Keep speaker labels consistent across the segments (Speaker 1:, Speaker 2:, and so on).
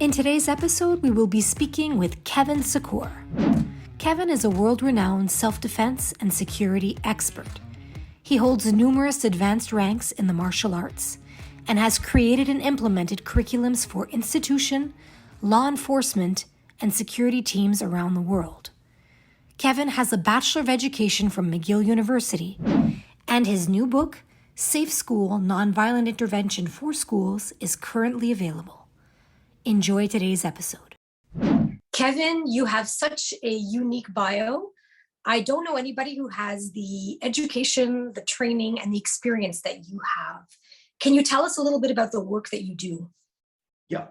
Speaker 1: In today's episode, we will be speaking with Kevin Secours. Kevin is a world-renowned self-defense and security expert. He holds numerous advanced ranks in the martial arts and has created and implemented curriculums for institution, law enforcement, and security teams around the world. Kevin has a Bachelor of Education from McGill University, and his new book, Safe School: Nonviolent Intervention for Schools, is currently available. Enjoy today's episode. Kevin, you have such a unique bio. I don't know anybody who has the education, the training, and the experience that you have. Can you tell us a little bit about the work that you do?
Speaker 2: Yeah,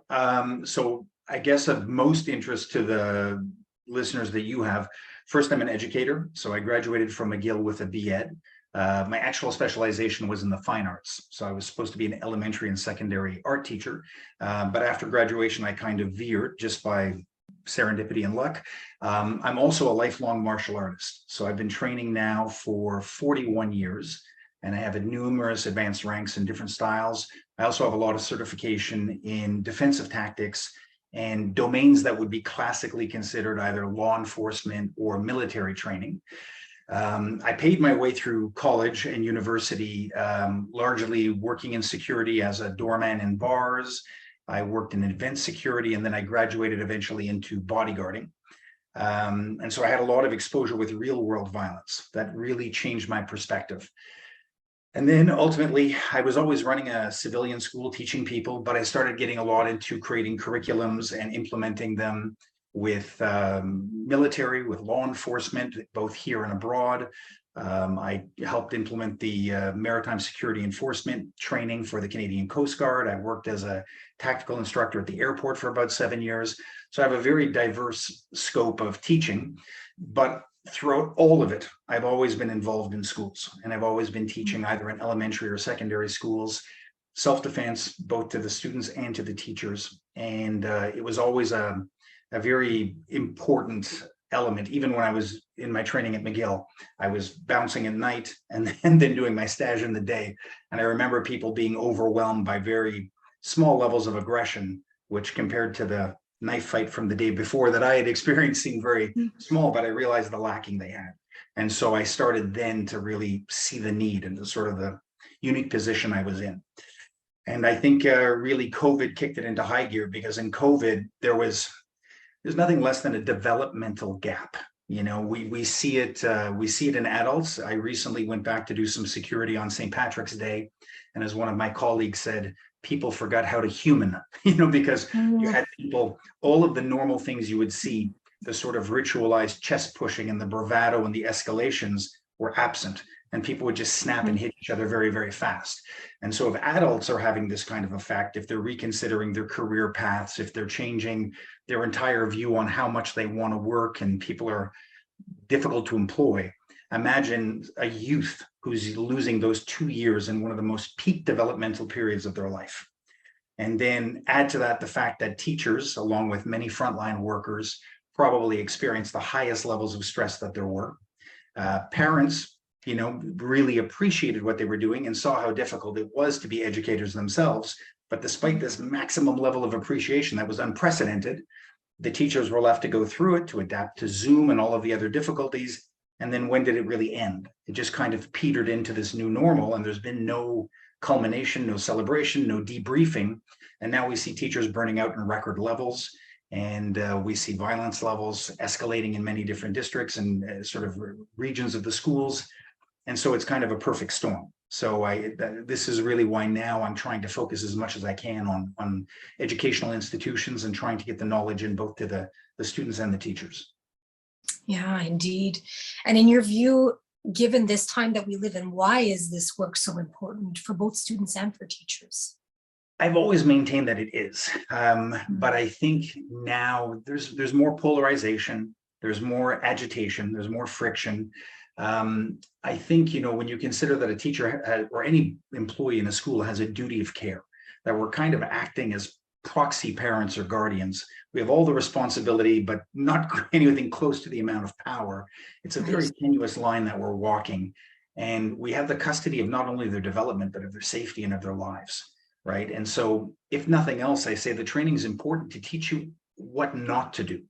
Speaker 2: so I guess of most interest to the listeners that you have, first, I'm an educator. So I graduated from McGill with a B.Ed. My actual specialization was in the fine arts. So I was supposed to be an elementary and secondary art teacher. But after graduation, I kind of veered just by serendipity and luck. I'm also a lifelong martial artist. So I've been training now for 41 years, and I have numerous advanced ranks in different styles. I also have a lot of certification in defensive tactics and domains that would be classically considered either law enforcement or military training. I paid my way through college and university, largely working in security as a doorman in bars. I worked in event security, and then I graduated eventually into bodyguarding. And so I had a lot of exposure with real world violence that really changed my perspective. And then ultimately, I was always running a civilian school teaching people, but I started getting a lot into creating curriculums and implementing them with military, with law enforcement, both here and abroad. I helped implement the maritime security enforcement training for the Canadian Coast Guard. I worked as a tactical instructor at the airport for about 7 years. So I have a very diverse scope of teaching, but throughout all of it, I've always been involved in schools, and I've always been teaching either in elementary or secondary schools, self-defense, both to the students and to the teachers. And it was always a very important element. Even when I was in my training at McGill, I was bouncing at night and then doing my stage in the day. And I remember people being overwhelmed by very small levels of aggression, which compared to the knife fight from the day before that I had experienced seemed very small, but I realized the lacking they had. And so I started then to really see the need and the sort of the unique position I was in. And I think really COVID kicked it into high gear, because in COVID, there's nothing less than a developmental gap. You know, we see it in adults. I recently went back to do some security on St. Patrick's Day, and as one of my colleagues said, people forgot how to human, because you had people, all of the normal things you would see, the sort of ritualized chest pushing and the bravado and the escalations were absent, and people would just snap and hit each other very, very fast. And so if adults are having this kind of effect, if they're reconsidering their career paths, if they're changing their entire view on how much they want to work, and people are difficult to employ, imagine a youth who's losing those 2 years in one of the most peak developmental periods of their life. And then add to that the fact that teachers, along with many frontline workers, probably experience the highest levels of stress that there were. Parents, really appreciated what they were doing and saw how difficult it was to be educators themselves. But despite this maximum level of appreciation that was unprecedented, the teachers were left to go through it, to adapt to Zoom and all of the other difficulties. And then when did it really end? It just kind of petered into this new normal, and there's been no culmination, no celebration, no debriefing. And now we see teachers burning out in record levels, and we see violence levels escalating in many different districts and sort of regions of the schools. And so it's kind of a perfect storm. So this is really why now I'm trying to focus as much as I can on educational institutions and trying to get the knowledge in both to the students and the teachers.
Speaker 1: Yeah, indeed. And in your view, given this time that we live in, why is this work so important for both students and for teachers?
Speaker 2: I've always maintained that it is, but I think now there's more polarization, there's more agitation, there's more friction. I think, when you consider that a teacher or any employee in a school has a duty of care, that we're kind of acting as proxy parents or guardians. We have all the responsibility, but not anything close to the amount of power. It's a very tenuous line that we're walking, and we have the custody of not only their development, but of their safety and of their lives. right? And so if nothing else, I say the training is important to teach you what not to do.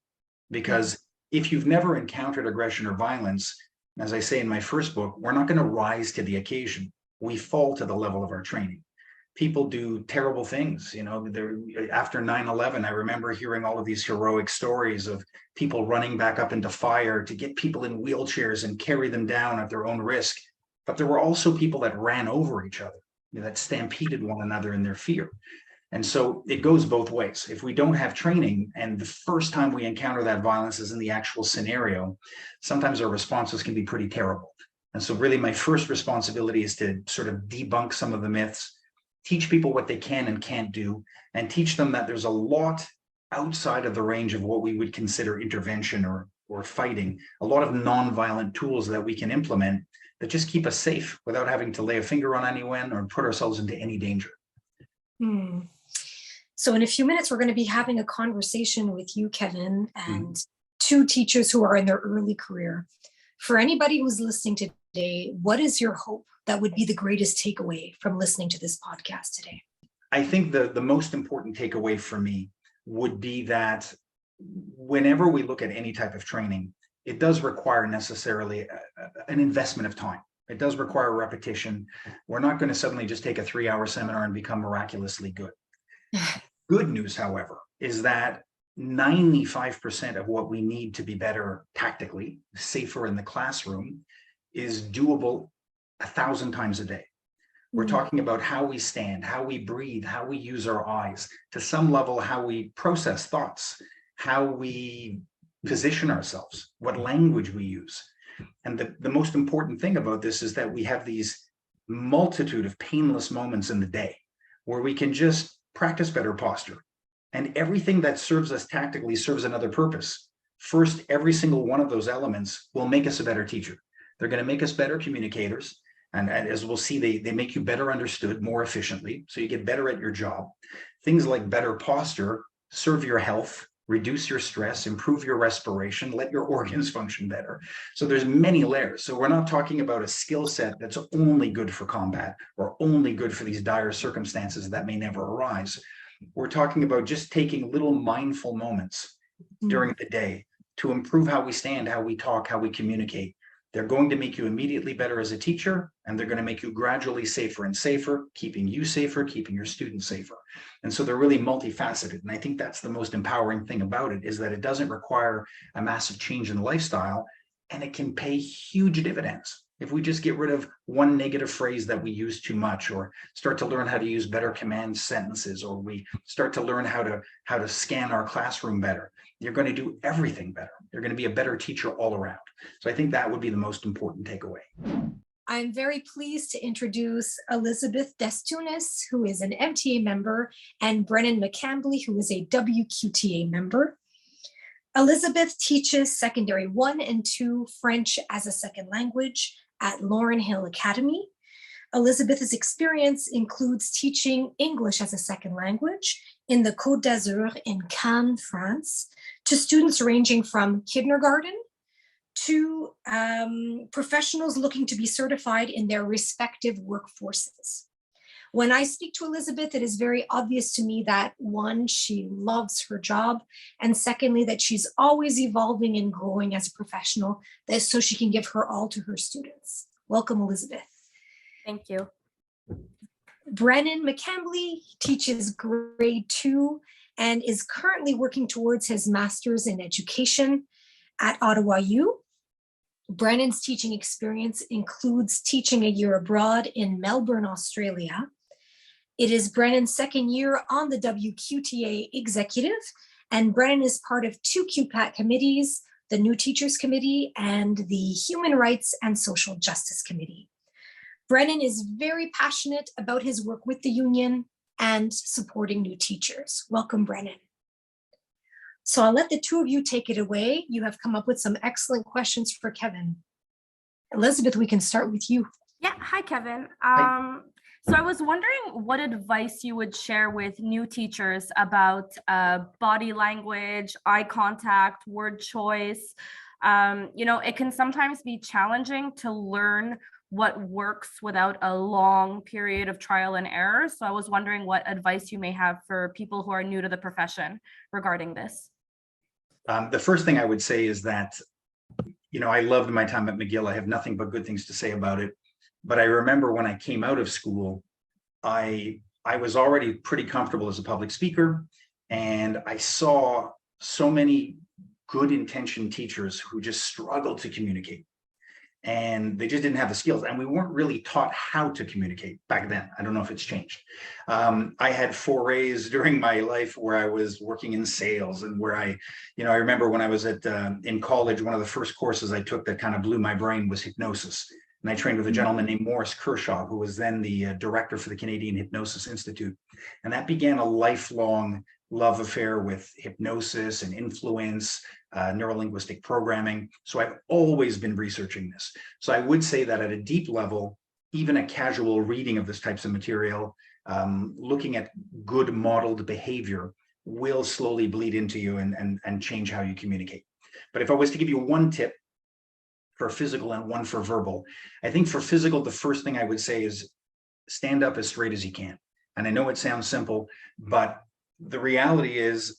Speaker 2: Because if you've never encountered aggression or violence, as I say in my first book, we're not going to rise to the occasion. We fall to the level of our training. People do terrible things. After 9/11, I remember hearing all of these heroic stories of people running back up into fire to get people in wheelchairs and carry them down at their own risk. But there were also people that ran over each other, that stampeded one another in their fear. And so it goes both ways. If we don't have training and the first time we encounter that violence is in the actual scenario, sometimes our responses can be pretty terrible. And so really my first responsibility is to sort of debunk some of the myths, teach people what they can and can't do, and teach them that there's a lot outside of the range of what we would consider intervention or fighting, a lot of nonviolent tools that we can implement that just keep us safe without having to lay a finger on anyone or put ourselves into any danger.
Speaker 1: So in a few minutes, we're going to be having a conversation with you, Kevin, and two teachers who are in their early career. For anybody who's listening today, what is your hope that would be the greatest takeaway from listening to this podcast today?
Speaker 2: I think the most important takeaway for me would be that whenever we look at any type of training, it does require necessarily an investment of time. It does require repetition. We're not going to suddenly just take a 3-hour seminar and become miraculously good. Good news, however, is that 95% of what we need to be better tactically, safer in the classroom, is doable 1,000 times a day. We're talking about how we stand, how we breathe, how we use our eyes, to some level, how we process thoughts, how we position ourselves, what language we use. And the most important thing about this is that we have these multitude of painless moments in the day where we can just practice better posture. And everything that serves us tactically serves another purpose. First, every single one of those elements will make us a better teacher. They're going to make us better communicators. And as we'll see, they make you better understood more efficiently. So you get better at your job. Things like better posture serve your health, reduce your stress, improve your respiration, let your organs function better. So there's many layers. So we're not talking about a skill set that's only good for combat or only good for these dire circumstances that may never arise. We're talking about just taking little mindful moments during the day to improve how we stand, how we talk, how we communicate. They're going to make you immediately better as a teacher, and they're going to make you gradually safer and safer, keeping you safer, keeping your students safer. And so they're really multifaceted. And I think that's the most empowering thing about it, is that it doesn't require a massive change in lifestyle, and it can pay huge dividends. If we just get rid of one negative phrase that we use too much, or start to learn how to use better command sentences, or we start to learn how to scan our classroom better, you're going to do everything better. You're going to be a better teacher all around. So I think that would be the most important takeaway.
Speaker 1: I'm very pleased to introduce Elizabeth Destunis, who is an MTA member, and Brennan McCambly, who is a WQTA member. Elizabeth teaches Secondary 1 and 2 French as a second language at Laurel Hill Academy. Elizabeth's experience includes teaching English as a second language in the Côte d'Azur in Cannes, France, to students ranging from kindergarten to professionals looking to be certified in their respective workforces. When I speak to Elizabeth, it is very obvious to me that, one, she loves her job, and secondly, that she's always evolving and growing as a professional, so she can give her all to her students. Welcome, Elizabeth.
Speaker 3: Thank you.
Speaker 1: Brennan McCambly teaches grade 2 and is currently working towards his master's in education at Ottawa U. Brennan's teaching experience includes teaching a year abroad in Melbourne, Australia. It is Brennan's second year on the WQTA executive, and Brennan is part of 2 QPAT committees, the New Teachers Committee and the Human Rights and Social Justice Committee. Brennan is very passionate about his work with the union and supporting new teachers. Welcome, Brennan. So I'll let the two of you take it away. You have come up with some excellent questions for Kevin. Elizabeth, we can start with you.
Speaker 3: Yeah, hi, Kevin.
Speaker 2: Hi.
Speaker 3: So I was wondering what advice you would share with new teachers about body language, eye contact, word choice. It can sometimes be challenging to learn what works without a long period of trial and error. So I was wondering what advice you may have for people who are new to the profession regarding this.
Speaker 2: The first thing I would say is that, I loved my time at McGill. I have nothing but good things to say about it. But I remember when I came out of school, I was already pretty comfortable as a public speaker, and I saw so many good intentioned teachers who just struggled to communicate, and they just didn't have the skills, and we weren't really taught how to communicate back then. I don't know if it's changed. I had forays during my life where I was working in sales, and where I remember when I was in college, one of the first courses I took that kind of blew my brain was hypnosis. And I trained with a gentleman named Morris Kershaw, who was then the director for the Canadian Hypnosis Institute. And that began a lifelong love affair with hypnosis and influence, neurolinguistic programming. So I've always been researching this. So I would say that at a deep level, even a casual reading of this types of material, looking at good modeled behavior will slowly bleed into you and change how you communicate. But if I was to give you one tip for physical and one for verbal, I think for physical, the first thing I would say is stand up as straight as you can. And I know it sounds simple, but the reality is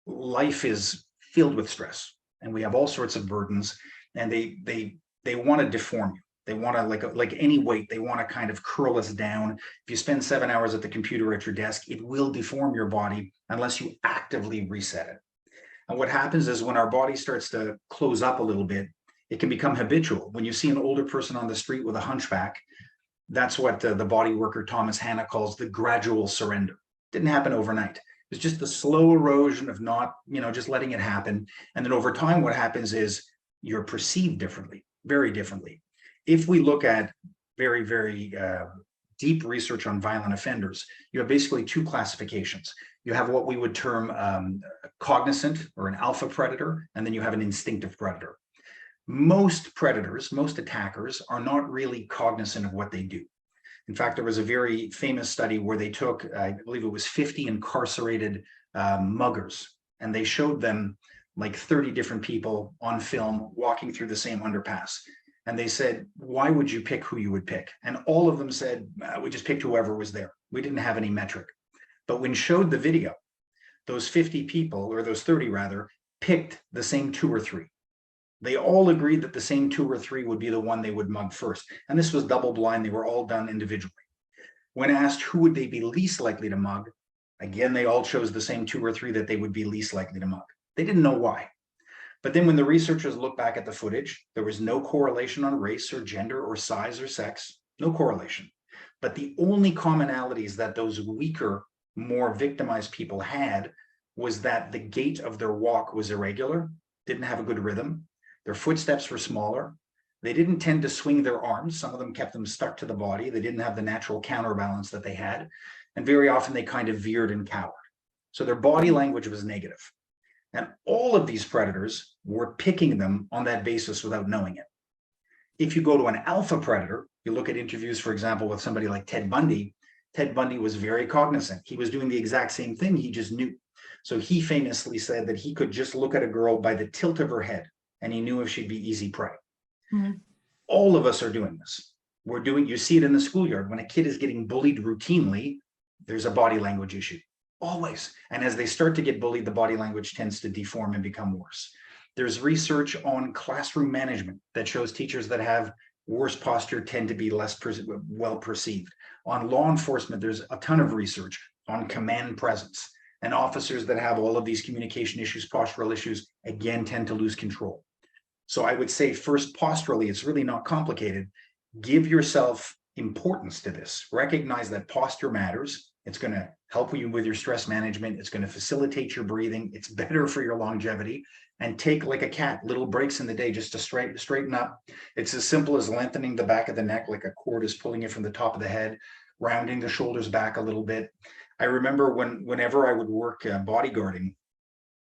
Speaker 2: life is filled with stress, and we have all sorts of burdens, and they want to deform you. They want to, like any weight, they want to kind of curl us down. If you spend 7 hours at the computer at your desk, it will deform your body unless you actively reset it. And what happens is when our body starts to close up a little bit, it can become habitual. When you see an older person on the street with a hunchback, that's what the body worker Thomas Hanna calls the gradual surrender. Didn't happen overnight. It's just the slow erosion of not, just letting it happen. And then over time, what happens is you're perceived differently, very differently. If we look at very, very deep research on violent offenders, you have basically two classifications. You have what we would term cognizant, or an alpha predator, and then you have an instinctive predator. Most predators, most attackers are not really cognizant of what they do. In fact, there was a very famous study where they took, I believe it was 50 incarcerated muggers, and they showed them like 30 different people on film walking through the same underpass. And they said, why would you pick who you would pick? And all of them said, we just picked whoever was there. We didn't have any metric. But when showed the video, those 50 people, or those 30 rather, picked the same 2 or 3. They all agreed that the same 2 or 3 would be the one they would mug first. And this was double blind. They were all done individually. When asked who would they be least likely to mug, again, they all chose the same 2 or 3 that they would be least likely to mug. They didn't know why. But then when the researchers looked back at the footage, there was no correlation on race or gender or size or sex, no correlation. But the only commonalities that those weaker, more victimized people had was that the gait of their walk was irregular, didn't have a good rhythm. Their footsteps were smaller. They didn't tend to swing their arms. Some of them kept them stuck to the body. They didn't have the natural counterbalance that they had. And very often they kind of veered and cowered. So their body language was negative. And all of these predators were picking them on that basis without knowing it. If you go to an alpha predator, you look at interviews, for example, with somebody like Ted Bundy. Ted Bundy was very cognizant. He was doing the exact same thing. He just knew. So he famously said that he could just look at a girl by the tilt of her head, and he knew if she'd be easy prey. Mm-hmm. All of us are doing this. You see it in the schoolyard. When a kid is getting bullied routinely, there's a body language issue, always. And as they start to get bullied, the body language tends to deform and become worse. There's research on classroom management that shows teachers that have worse posture tend to be less well perceived. On law enforcement, there's a ton of research on command presence. And officers that have all of these communication issues, postural issues, again, tend to lose control. So I would say first, posturally, it's really not complicated. Give yourself importance to this. Recognize that posture matters. It's going to help you with your stress management. It's going to facilitate your breathing. It's better for your longevity. And take, like a cat, little breaks in the day just to straighten up. It's as simple as lengthening the back of the neck like a cord is pulling it from the top of the head, rounding the shoulders back a little bit. I remember whenever I would work bodyguarding,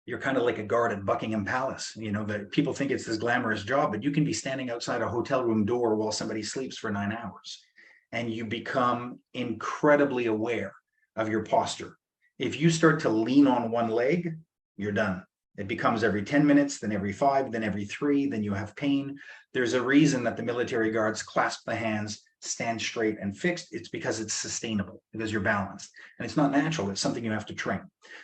Speaker 2: you're kind of like a guard at Buckingham Palace. That people think it's this glamorous job, but you can be standing outside a hotel room door while somebody sleeps for 9 hours. And you become incredibly aware of your posture. If you start to lean on one leg, you're done. It becomes every 10 minutes, then every 5, then every 3, then you have pain. There's a reason that the military guards clasp the hands, stand straight and fixed. It's because it's sustainable, because you're balanced. And it's not natural. It's something you have to train.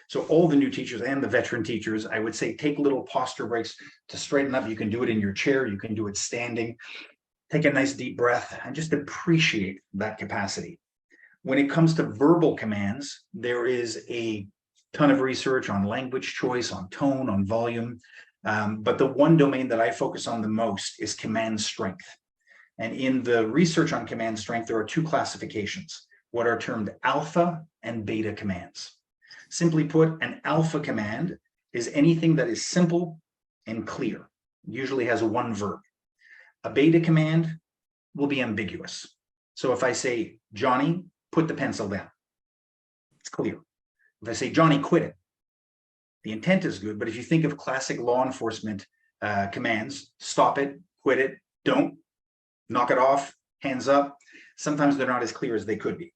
Speaker 2: So all the new teachers and the veteran teachers, I would say, take little posture breaks to straighten up. You can do it in your chair. You can do it standing. Take a nice deep breath and just appreciate that capacity. When it comes to verbal commands, there is a ton of research on language choice, on tone, on volume. But the one domain that I focus on the most is command strength. And in the research on command strength, there are 2 classifications, what are termed alpha and beta commands. Simply put, an alpha command is anything that is simple and clear, usually has 1 verb. A beta command will be ambiguous. So if I say, Johnny, put the pencil down, it's clear. If I say, Johnny, quit it, the intent is good. But if you think of classic law enforcement commands, stop it, quit it, don't, knock it off, hands up, sometimes they're not as clear as they could be.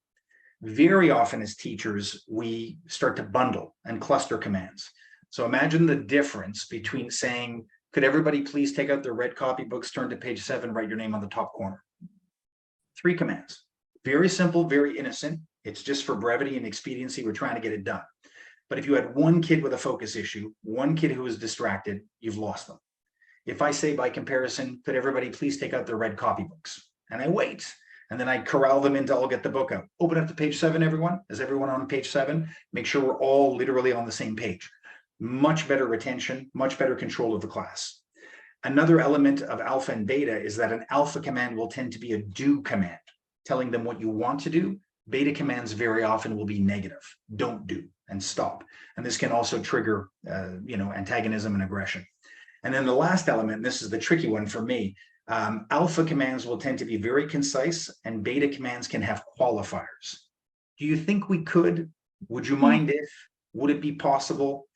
Speaker 2: Very often as teachers, we start to bundle and cluster commands. So imagine the difference between saying, could everybody please take out their red copybooks, turn to page 7, write your name on the top corner. 3 commands. Very simple, very innocent. It's just for brevity and expediency. We're trying to get it done. But if you had 1 kid with a focus issue, 1 kid who was distracted, you've lost them. If I say by comparison, could everybody please take out their red copybooks? And I wait, and then I corral them into, I'll get the book out. Open up to page 7, everyone. Is everyone on page 7? Make sure we're all literally on the same page. Much better retention, much better control of the class. Another element of alpha and beta is that an alpha command will tend to be a do command, telling them what you want to do. Beta commands very often will be negative, don't do, and stop. And this can also trigger, antagonism and aggression. And then the last element, and this is the tricky one for me, alpha commands will tend to be very concise, and beta commands can have qualifiers. Do you think we could? Would you mind if? Would it be possible?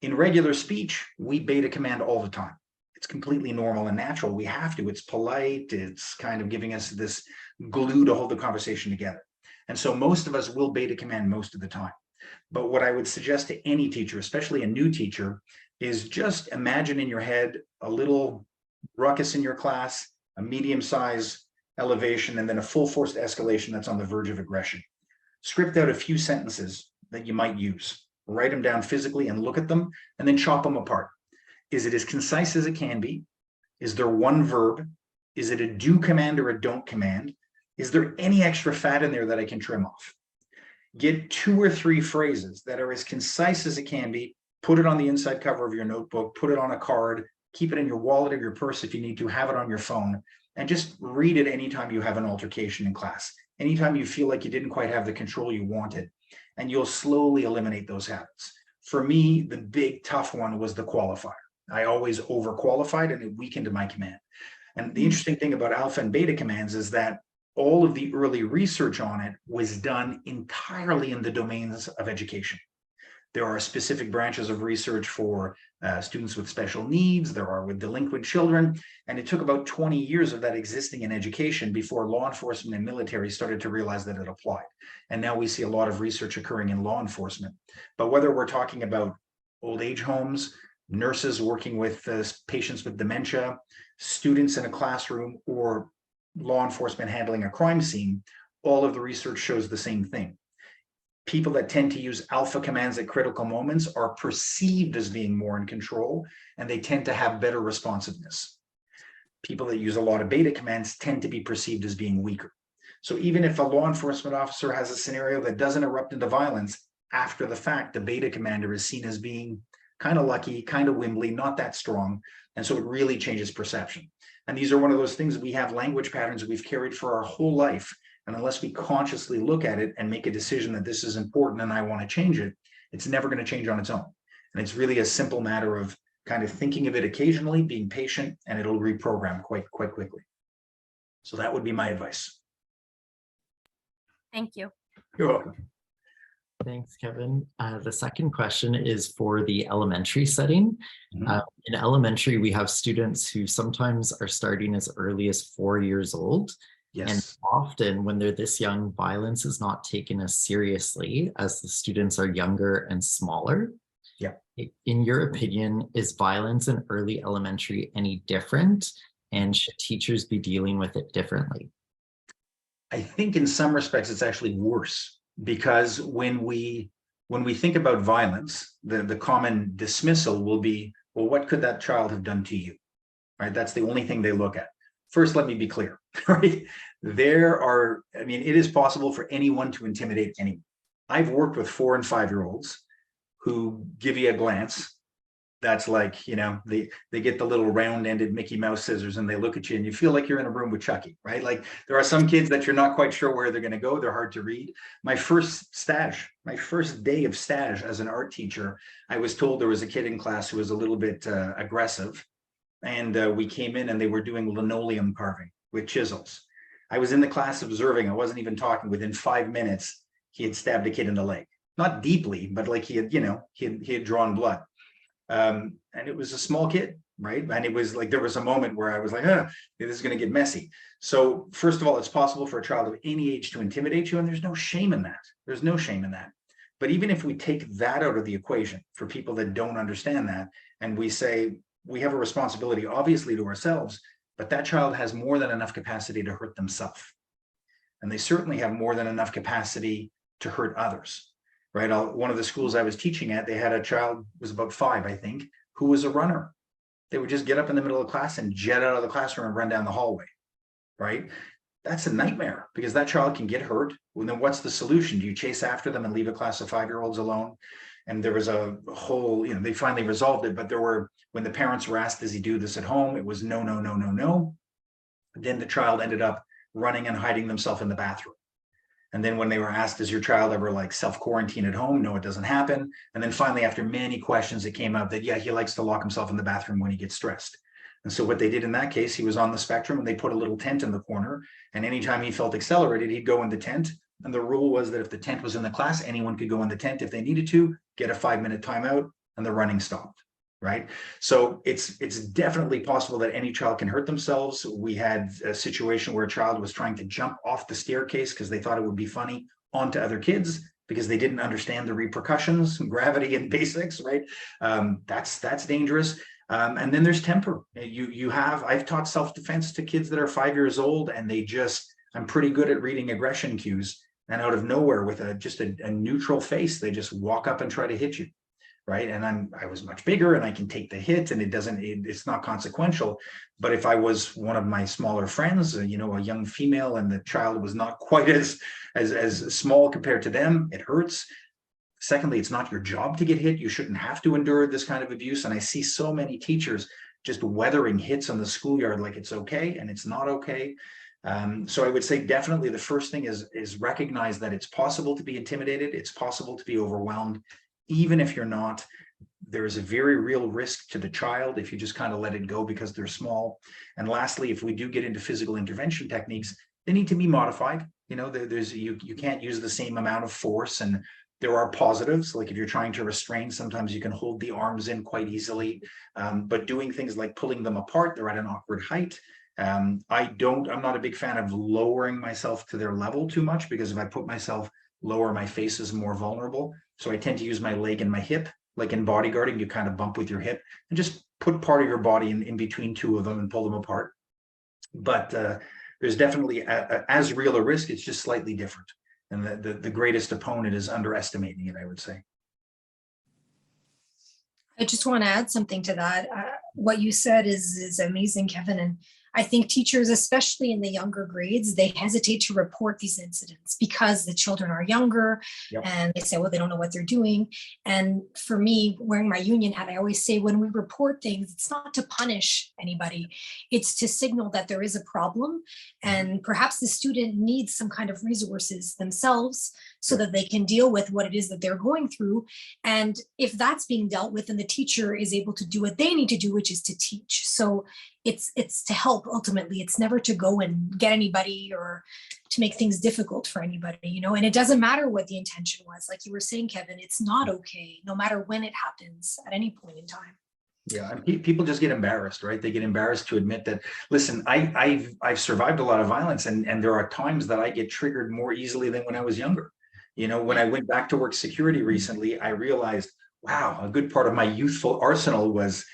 Speaker 2: In regular speech, we beta command all the time. It's completely normal and natural. We have to. It's polite. It's kind of giving us this glue to hold the conversation together. And so most of us will beta command most of the time. But what I would suggest to any teacher, especially a new teacher, is just imagine in your head a little ruckus in your class, a medium-sized elevation, and then a full force escalation that's on the verge of aggression. Script out a few sentences that you might use. Write them down physically and look at them, and then chop them apart. Is it as concise as it can be? Is there 1 verb? Is it a do command or a don't command? Is there any extra fat in there that I can trim off? Get 2 or 3 phrases that are as concise as it can be. Put it on the inside cover of your notebook, put it on a card, keep it in your wallet or your purse if you need to, have it on your phone, and just read it anytime you have an altercation in class, anytime you feel like you didn't quite have the control you wanted, and you'll slowly eliminate those habits. For me, the big tough one was the qualifier. I always overqualified and it weakened my command. And the interesting thing about alpha and beta commands is that all of the early research on it was done entirely in the domains of education. There are specific branches of research for students with special needs. There are with delinquent children. And it took about 20 years of that existing in education before law enforcement and military started to realize that it applied. And now we see a lot of research occurring in law enforcement. But whether we're talking about old age homes, nurses working with patients with dementia, students in a classroom, or law enforcement handling a crime scene, all of the research shows the same thing. People that tend to use alpha commands at critical moments are perceived as being more in control, and they tend to have better responsiveness. People that use a lot of beta commands tend to be perceived as being weaker. So even if a law enforcement officer has a scenario that doesn't erupt into violence, after the fact, the beta commander is seen as being kind of lucky, kind of wimbly, not that strong. And so it really changes perception. And these are one of those things, we have language patterns we've carried for our whole life. And unless we consciously look at it and make a decision that this is important and I want to change it, it's never going to change on its own. And it's really a simple matter of kind of thinking of it occasionally, being patient, and it'll reprogram quite quickly. So that would be my advice.
Speaker 3: Thank you.
Speaker 2: You're welcome.
Speaker 4: Thanks, Kevin. The second question is for the elementary setting. In elementary, we have students who sometimes are starting as early as 4 years old.
Speaker 2: Yes.
Speaker 4: And often when they're this young, violence is not taken as seriously as the students are younger and smaller.
Speaker 2: Yeah.
Speaker 4: In your opinion, is violence in early elementary any different? And should teachers be dealing with it differently?
Speaker 2: I think in some respects it's actually worse, because when we think about violence, the common dismissal will be, well, what could that child have done to you? Right? That's the only thing they look at. First, let me be clear, right? It is possible for anyone to intimidate anyone. I've worked with 4 and 5-year-olds who give you a glance. That's like, they get the little round-ended Mickey Mouse scissors and they look at you and you feel like you're in a room with Chucky, right? Like there are some kids that you're not quite sure where they're going to go. They're hard to read. My first day of stage as an art teacher, I was told there was a kid in class who was a little bit aggressive. And we came in and they were doing linoleum carving with chisels. I was in the class observing. I wasn't even talking. Within 5 minutes, he had stabbed a kid in the leg. Not deeply, but like he had drawn blood. And it was a small kid, right? And it was like, there was a moment where I was like, this is going to get messy. So first of all, it's possible for a child of any age to intimidate you, and there's no shame in that. There's no shame in that. But even if we take that out of the equation for people that don't understand that, and we say we have a responsibility, obviously, to ourselves, but that child has more than enough capacity to hurt themselves. And they certainly have more than enough capacity to hurt others. Right. One of the schools I was teaching at, they had a child, was about 5, I think, who was a runner. They would just get up in the middle of class and jet out of the classroom and run down the hallway. Right. That's a nightmare, because that child can get hurt. Well, then what's the solution? Do you chase after them and leave a class of 5-year-olds alone? And there was a whole, they finally resolved it. But when the parents were asked, does he do this at home? It was no, no, no, no, no. Then the child ended up running and hiding themselves in the bathroom. And then when they were asked, does your child ever like self-quarantine at home? No, it doesn't happen. And then finally, after many questions, it came out that, yeah, he likes to lock himself in the bathroom when he gets stressed. And so what they did in that case, he was on the spectrum, and they put a little tent in the corner. And anytime he felt accelerated, he'd go in the tent. And the rule was that if the tent was in the class, anyone could go in the tent if they needed to, get a 5-minute timeout, and the running stopped. Right. So it's definitely possible that any child can hurt themselves. We had a situation where a child was trying to jump off the staircase because they thought it would be funny onto other kids, because they didn't understand the repercussions, gravity and basics. Right. That's dangerous. And then there's temper. I've taught self-defense to kids that are 5 years old, and I'm pretty good at reading aggression cues. And out of nowhere, with just a neutral face, they just walk up and try to hit you. Right. And I was much bigger, and I can take the hit, and it's not consequential. But if I was one of my smaller friends, a young female, and the child was not quite as small compared to them, it hurts. Secondly, it's not your job to get hit. You shouldn't have to endure this kind of abuse. And I see so many teachers just weathering hits on the schoolyard like it's okay, and it's not okay. So I would say definitely the first thing is recognize that it's possible to be intimidated. It's possible to be overwhelmed. Even if you're not, there is a very real risk to the child if you just kind of let it go because they're small. And lastly, if we do get into physical intervention techniques, they need to be modified. You can't use the same amount of force, and there are positives. Like if you're trying to restrain, sometimes you can hold the arms in quite easily. But doing things like pulling them apart, they're at an awkward height. I'm not a big fan of lowering myself to their level too much, because if I put myself lower, my face is more vulnerable. So I tend to use my leg and my hip. Like in bodyguarding, you kind of bump with your hip and just put part of your body in between two of them and pull them apart. But there's definitely as real a risk. It's just slightly different. And the greatest opponent is underestimating it, I would say.
Speaker 5: I just want to add something to that. What you said is amazing, Kevin. And I think teachers, especially in the younger grades, they hesitate to report these incidents because the children are younger. Yep. And they say, well, they don't know what they're doing. And for me, wearing my union hat, I always say when we report things, it's not to punish anybody. It's to signal that there is a problem, and perhaps the student needs some kind of resources themselves so that they can deal with what it is that they're going through. And if that's being dealt with, then the teacher is able to do what they need to do, which is to teach. So it's to help ultimately. It's never to go and get anybody or to make things difficult for anybody, and it doesn't matter what the intention was. Like you were saying, Kevin, it's not okay, no matter when it happens at any point in time.
Speaker 2: Yeah, and people just get embarrassed, right? They get embarrassed to admit that, listen, I've survived a lot of violence, and there are times that I get triggered more easily than when I was younger. When I went back to work security recently, I realized, wow, a good part of my youthful arsenal was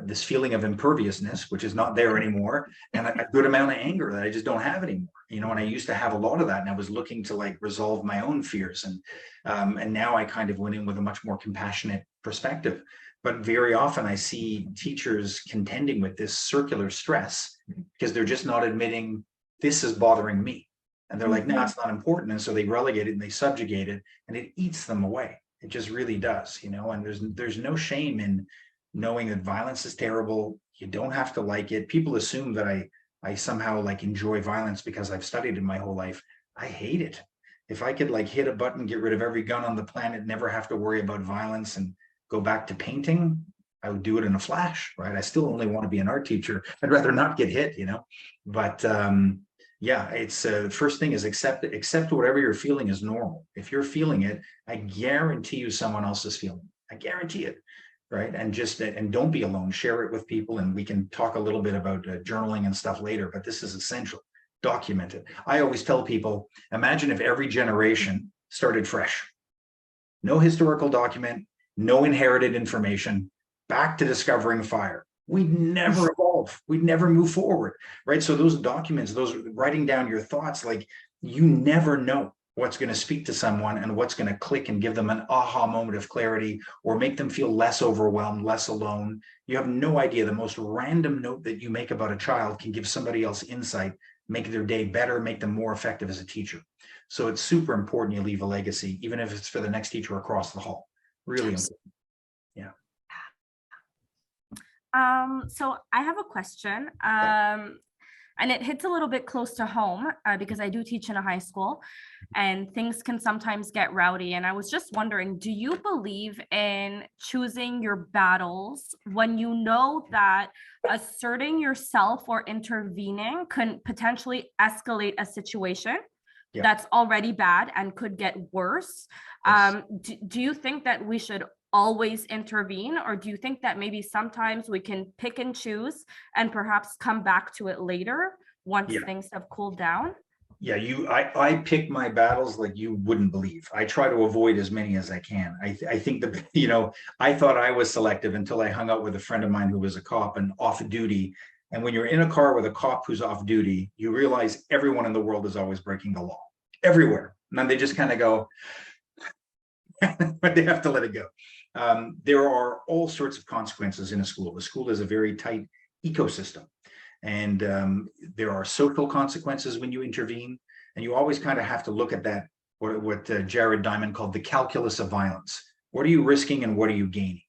Speaker 2: this feeling of imperviousness, which is not there anymore, and a good amount of anger that I just don't have anymore. And I used to have a lot of that, and I was looking to like resolve my own fears, and now I kind of went in with a much more compassionate perspective. But very often I see teachers contending with this circular stress because they're just not admitting this is bothering me, and they're like, no, it's not important, and so they relegate it and they subjugate it, and it eats them away. It just really does, and there's no shame in knowing that violence is terrible. You don't have to like it. People assume that I somehow like enjoy violence because I've studied it my whole life. I hate it. If I could like hit a button, get rid of every gun on the planet, never have to worry about violence, and go back to painting, I would do it in a flash, right? I still only want to be an art teacher. I'd rather not get hit, but yeah, it's the first thing is accept whatever you're feeling is normal. If you're feeling it, I guarantee you someone else is feeling it. I guarantee it. Right. And don't be alone, share it with people. And we can talk a little bit about journaling and stuff later, but this is essential. Document it. I always tell people, imagine if every generation started fresh. No historical document, no inherited information, back to discovering fire. We'd never evolve. We'd never move forward. Right. So those documents, those writing down your thoughts, like you never know what's going to speak to someone and what's going to click and give them an aha moment of clarity or make them feel less overwhelmed, less alone. You have no idea. The most random note that you make about a child can give somebody else insight, make their day better, make them more effective as a teacher. So it's super important you leave a legacy, even if it's for the next teacher across the hall. Really important. Yeah.
Speaker 3: So I have a question. And it hits a little bit close to home because I do teach in a high school and things can sometimes get rowdy. And I was just wondering, do you believe in choosing your battles when you know that asserting yourself or intervening can potentially escalate a situation that's already bad and could get worse?
Speaker 2: Yes.
Speaker 3: Do you think that we should always intervene, or do you think that maybe sometimes we can pick and choose and perhaps come back to it later once things have cooled down?
Speaker 2: Yeah, I pick my battles like you wouldn't believe. I try to avoid as many as I can. I think that, I thought I was selective until I hung out with a friend of mine who was a cop and off duty. And when you're in a car with a cop who's off duty, you realize everyone in the world is always breaking the law everywhere. And then they just kind of go, but they have to let it go. There are all sorts of consequences in a school. A school is a very tight ecosystem. And there are social consequences when you intervene. And you always kind of have to look at that, what Jared Diamond called the calculus of violence. What are you risking and what are you gaining?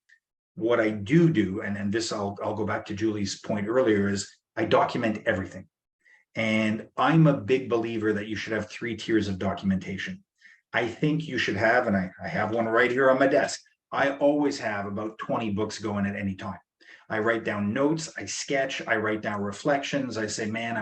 Speaker 2: What I do, and this I'll go back to Julie's point earlier, is I document everything. And I'm a big believer that you should have 3 tiers of documentation. I think you should have, and I have one right here on my desk, I always have about 20 books going at any time. I write down notes, I sketch, I write down reflections. I say, man,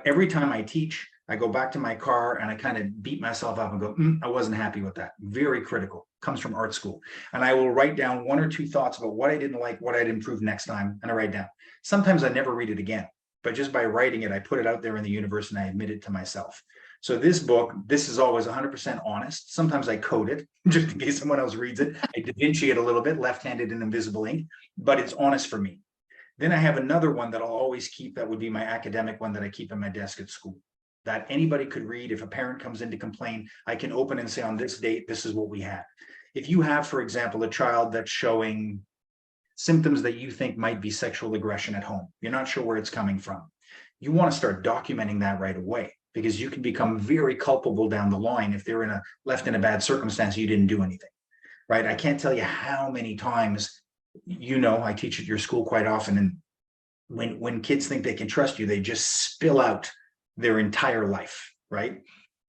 Speaker 2: every time I teach, I go back to my car and I kind of beat myself up and go, I wasn't happy with that. Very critical, comes from art school. And I will write down 1 or 2 thoughts about what I didn't like, what I'd improve next time. And I write down. Sometimes I never read it again, but just by writing it, I put it out there in the universe and I admit it to myself. So this book, this is always 100% honest. Sometimes I code it just in case someone else reads it. I Da Vinci it a little bit, left-handed in invisible ink, but it's honest for me. Then I have another one that I'll always keep. That would be my academic one that I keep on my desk at school, that anybody could read. If a parent comes in to complain, I can open and say, on this date, this is what we had. If you have, for example, a child that's showing symptoms that you think might be sexual aggression at home, you're not sure where it's coming from, you want to start documenting that right away, because you can become very culpable down the line if they're left in a bad circumstance, you didn't do anything, right? I can't tell you how many times, I teach at your school quite often, and when kids think they can trust you, they just spill out their entire life, right?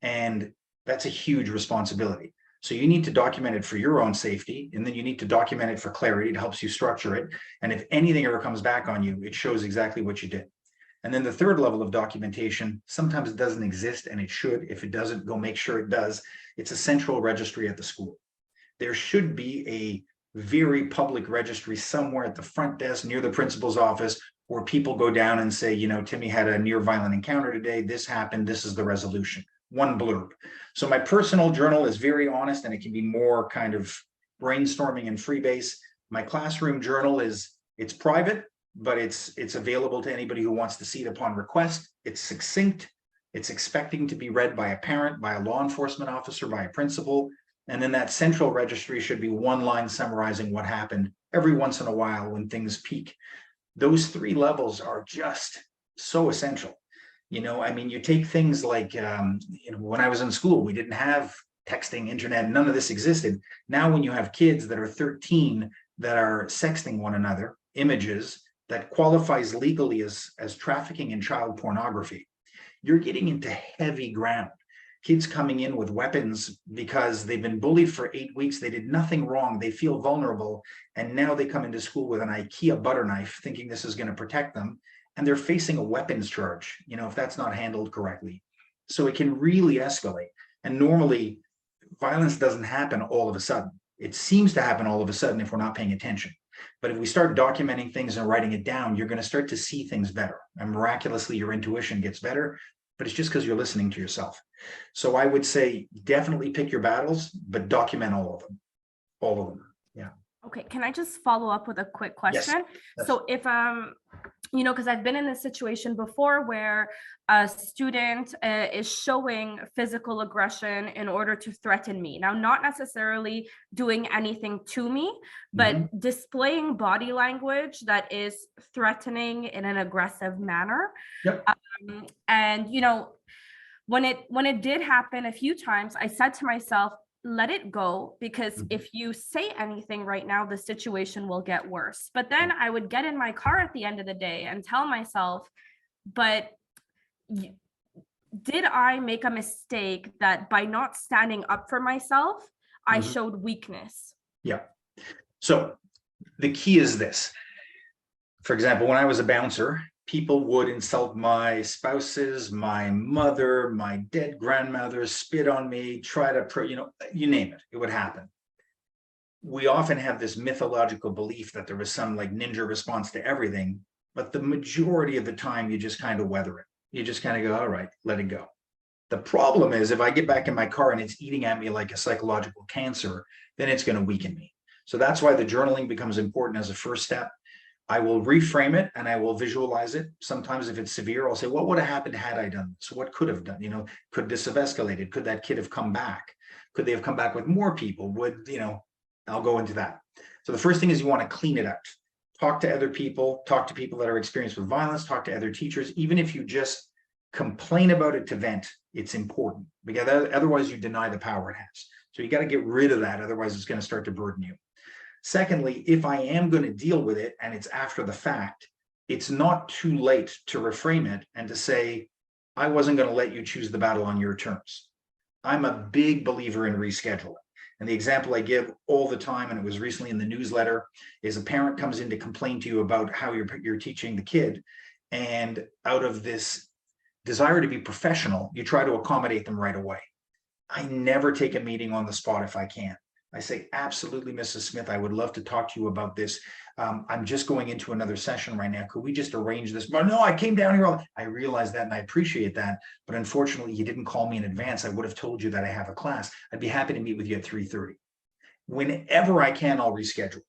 Speaker 2: And that's a huge responsibility. So you need to document it for your own safety, and then you need to document it for clarity. It helps you structure it. And if anything ever comes back on you, it shows exactly what you did. And then the third level of documentation, sometimes it doesn't exist, and it should. If it doesn't, go make sure it does. It's a central registry at the school. There should be a very public registry somewhere at the front desk near the principal's office where people go down and say, Timmy had a near violent encounter today. This happened. This is the resolution. One blurb. So my personal journal is very honest, and it can be more kind of brainstorming in Freebase. My classroom journal it's private, but it's available to anybody who wants to see it upon request. It's succinct. It's expecting to be read by a parent, by a law enforcement officer, by a principal. And then that central registry should be one line summarizing what happened every once in a while when things peak. Those 3 levels are just so essential. I mean, you take things like, when I was in school, we didn't have texting, internet, none of this existed. Now, when you have kids that are 13 that are sexting one another, images that qualifies legally as trafficking in child pornography, you're getting into heavy ground. Kids coming in with weapons because they've been bullied for 8 weeks. They did nothing wrong. They feel vulnerable. And now they come into school with an IKEA butter knife thinking this is going to protect them. And they're facing a weapons charge, if that's not handled correctly. So it can really escalate. And normally violence doesn't happen all of a sudden. It seems to happen all of a sudden if we're not paying attention. But if we start documenting things and writing it down, you're going to start to see things better. And miraculously, your intuition gets better, but it's just because you're listening to yourself. So I would say definitely pick your battles, but document all of them. All of them. Yeah.
Speaker 3: Okay. Can I just follow up with a quick question?
Speaker 2: Yes.
Speaker 3: So if, because I've been in this situation before where a student is showing physical aggression in order to threaten me. Now, not necessarily doing anything to me, but displaying body language that is threatening in an aggressive manner.
Speaker 2: Yep.
Speaker 3: And, when it did happen a few times, I said to myself, let it go, because if you say anything right now, the situation will get worse. But then I would get in my car at the end of the day and tell myself, but did I make a mistake that by not standing up for myself, I showed weakness?
Speaker 2: Yeah. So the key is this. For example, when I was a bouncer, people would insult my spouses, my mother, my dead grandmother, spit on me, try to, you name it, it would happen. We often have this mythological belief that there was some like ninja response to everything, but the majority of the time you just kind of weather it. You just kind of go, all right, let it go. The problem is if I get back in my car and it's eating at me like a psychological cancer, then it's going to weaken me. So that's why the journaling becomes important as a first step. I will reframe it and I will visualize it. Sometimes if it's severe, I'll say, what would have happened had I done this? What could have done? Could this have escalated? Could that kid have come back? Could they have come back with more people? I'll go into that. So the first thing is you want to clean it out. Talk to other people, talk to people that are experienced with violence, talk to other teachers. Even if you just complain about it to vent, it's important because otherwise you deny the power it has. So you got to get rid of that. Otherwise it's going to start to burden you. Secondly, if I am going to deal with it and it's after the fact, it's not too late to reframe it and to say, I wasn't going to let you choose the battle on your terms. I'm a big believer in rescheduling. And the example I give all the time, and it was recently in the newsletter, is a parent comes in to complain to you about how you're teaching the kid. And out of this desire to be professional, you try to accommodate them right away. I never take a meeting on the spot if I can. I say, absolutely, Mrs. Smith, I would love to talk to you about this. I'm just going into another session right now. Could we just arrange this? But no, I came down here. I realize that and I appreciate that. But unfortunately, you didn't call me in advance. I would have told you that I have a class. I'd be happy to meet with you at 3:30. Whenever I can, I'll reschedule.